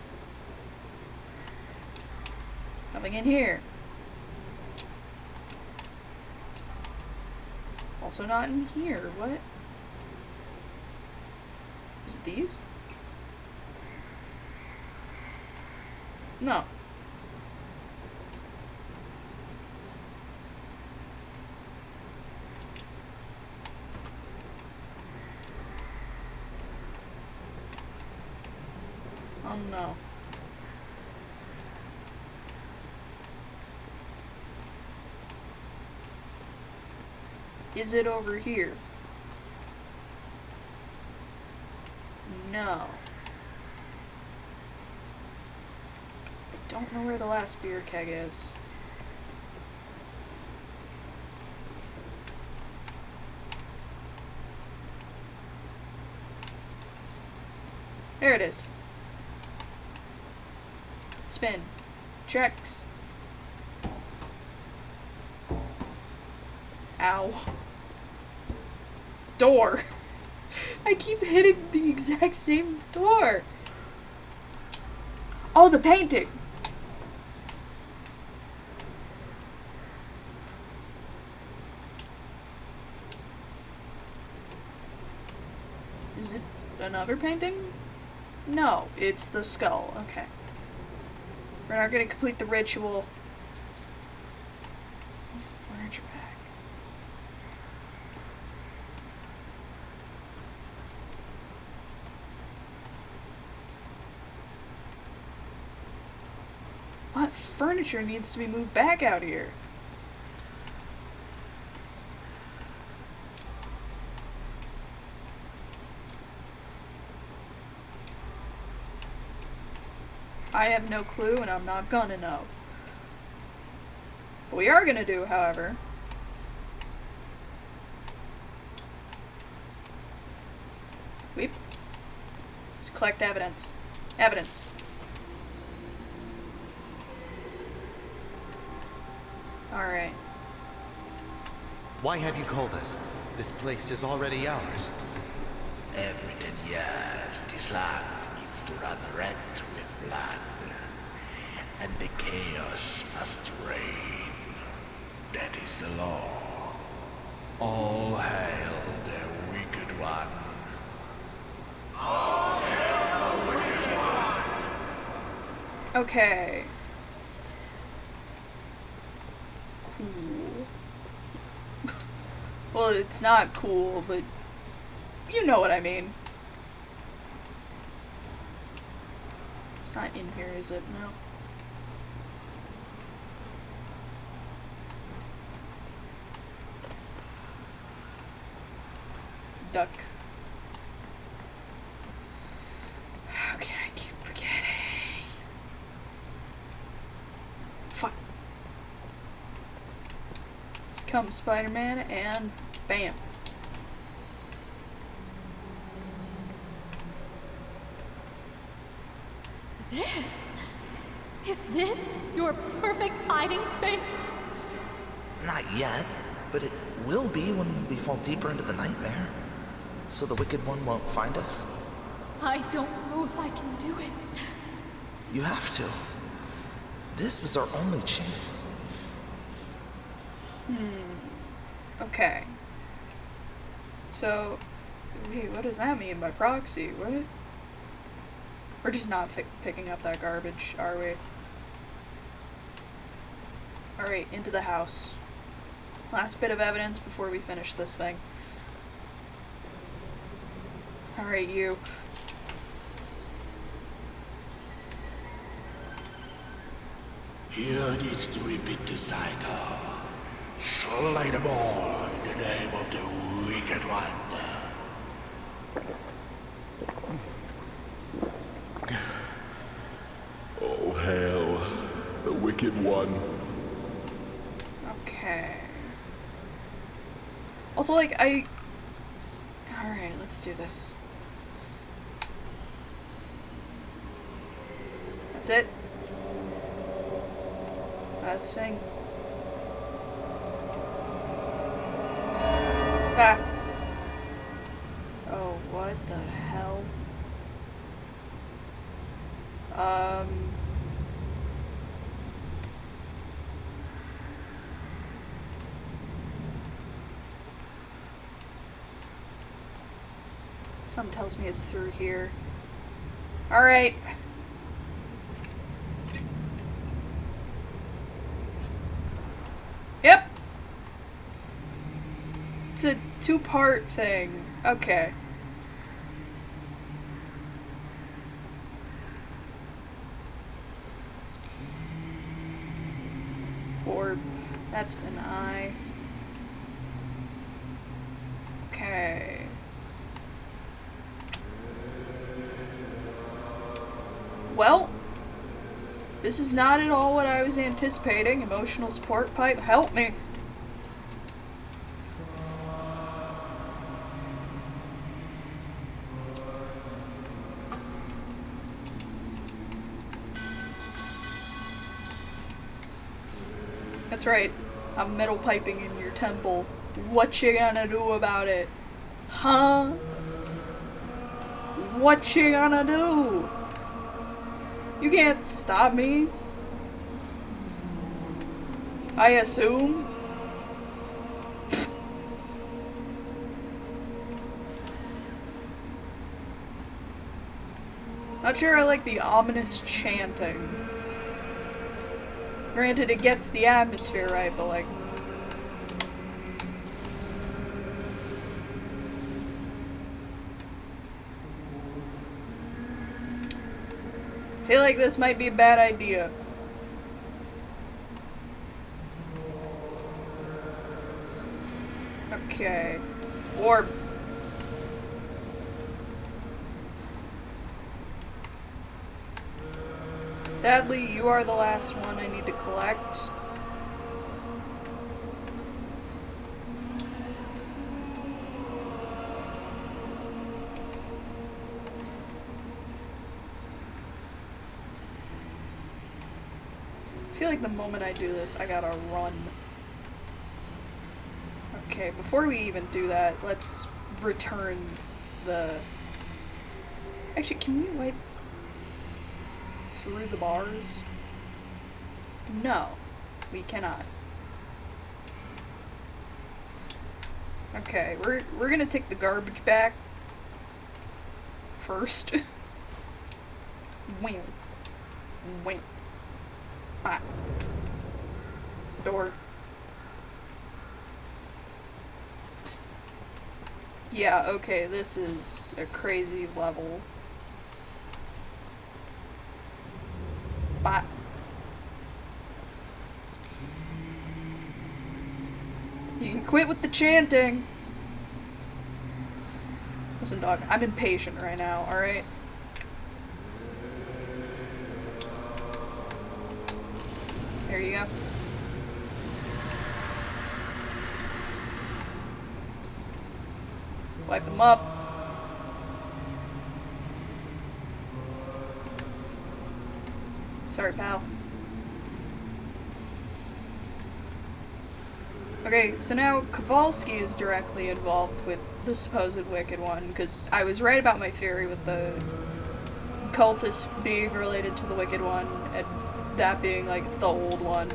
Nothing in here. Also not in here. What? Is it these? No. Oh no. Is it over here? No. I don't know where the last beer keg is. There it is. Spin. Checks. Ow. Door. I keep hitting the exact same door. Oh, the painting. Is it another painting? No, it's the skull. Okay. We're not gonna complete the ritual. Furniture back. What furniture needs to be moved back out here? I have no clue, and I'm not gonna know. What we are gonna do, however, just collect evidence. Evidence. Alright. Why have you called us? This place is already ours. Every 10 years, this land needs to run red with blood. And the chaos must reign. That is the law. All hail the Wicked One. All hail the Wicked One. Okay. Cool. Well, it's not cool, but you know what I mean. It's not in here, is it? No. Duck. How can I keep forgetting? Fuck. Come Spider-Man, and bam. Is this your perfect hiding space? Not yet, but it will be when we fall deeper into the nightmare. So the Wicked One won't find us. I don't know if I can do it. You have to. This is our only chance. Okay. So, wait, what does that mean by proxy? What? We're just not picking up that garbage, are we? Alright, into the house. Last bit of evidence before we finish this thing. Alright, you. You need to repeat the cycle. Slay them all in the name of the Wicked One. All hail the Wicked One. Okay. Also, like, Alright, let's do this. That's it. Last thing. Ah. Oh, what the hell? Something tells me it's through here. Alright. Yep. It's a two-part thing. Okay. Orb. That's an eye. Okay. Well, this is not at all what I was anticipating. Emotional support pipe, help me. That's right. I'm metal piping in your temple. What you gonna do about it? Huh? What you gonna do? You can't stop me. I assume. Not sure I like the ominous chanting. Granted, it gets the atmosphere right, but like... I feel like this might be a bad idea. Okay. Orb. Sadly, you are the last one I need to collect. I feel like the moment I do this, I gotta run. Okay, before we even do that, let's return the... Actually, can we wipe through the bars? No, we cannot. Okay, we're gonna take the garbage back first. Wham. Wham. Bye. Door. Yeah, okay, this is a crazy level. Bye. You can quit with the chanting. Listen, dog, I'm impatient right now, alright? There you go. Wipe them up. Sorry, pal. Okay, so now Kowalski is directly involved with the supposed Wicked One, because I was right about my theory with the cultist being related to the Wicked One, and that being, like, the old one.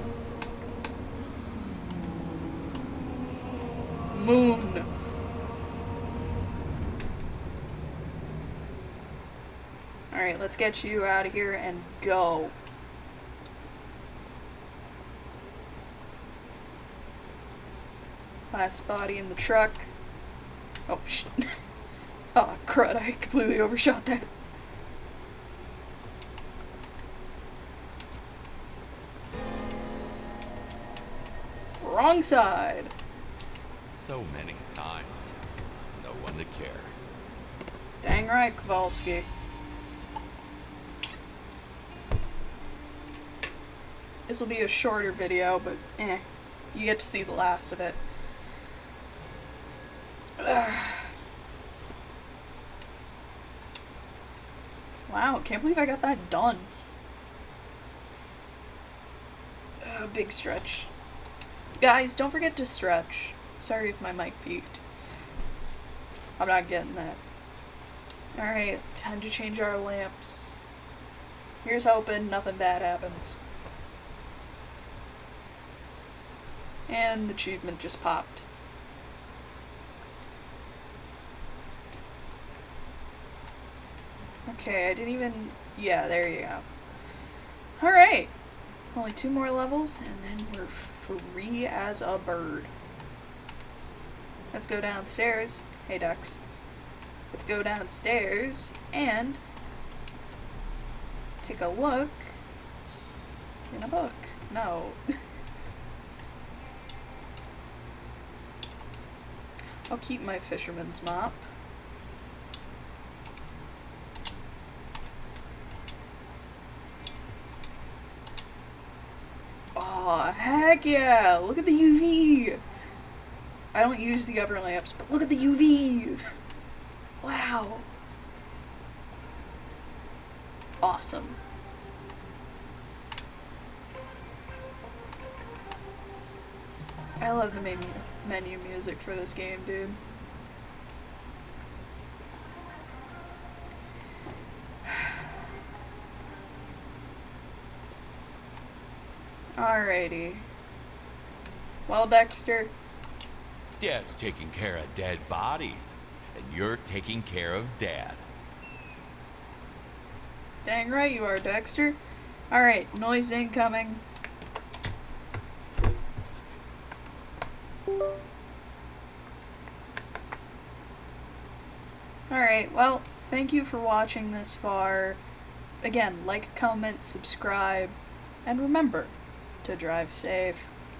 Moon. Alright, let's get you out of here and go. Last body in the truck. Oh, shit. Oh, crud, I completely overshot that. Wrong side. So many signs. No one to care. Dang right, Kowalski. This will be a shorter video, but you get to see the last of it. Wow, can't believe I got that done. Big stretch. Guys, don't forget to stretch. Sorry if my mic peaked. I'm not getting that. Alright, time to change our lamps. Here's hoping nothing bad happens. And the achievement just popped. Okay, I didn't even... Yeah, there you go. Alright. Only 2 more levels, and then we're free as a bird. Let's go downstairs. Hey, ducks. Let's go downstairs and take a look in a book. No. I'll keep my fisherman's mop. Aw, heck yeah! Look at the UV! I don't use the other lamps, but look at the UV! Wow! Awesome. I love the menu music for this game, dude. Alrighty. Well, Dexter. Dad's taking care of dead bodies, and you're taking care of Dad. Dang right you are, Dexter. Alright, noise incoming. Alright, well, thank you for watching this far. Again, like, comment, subscribe, and remember to drive safe.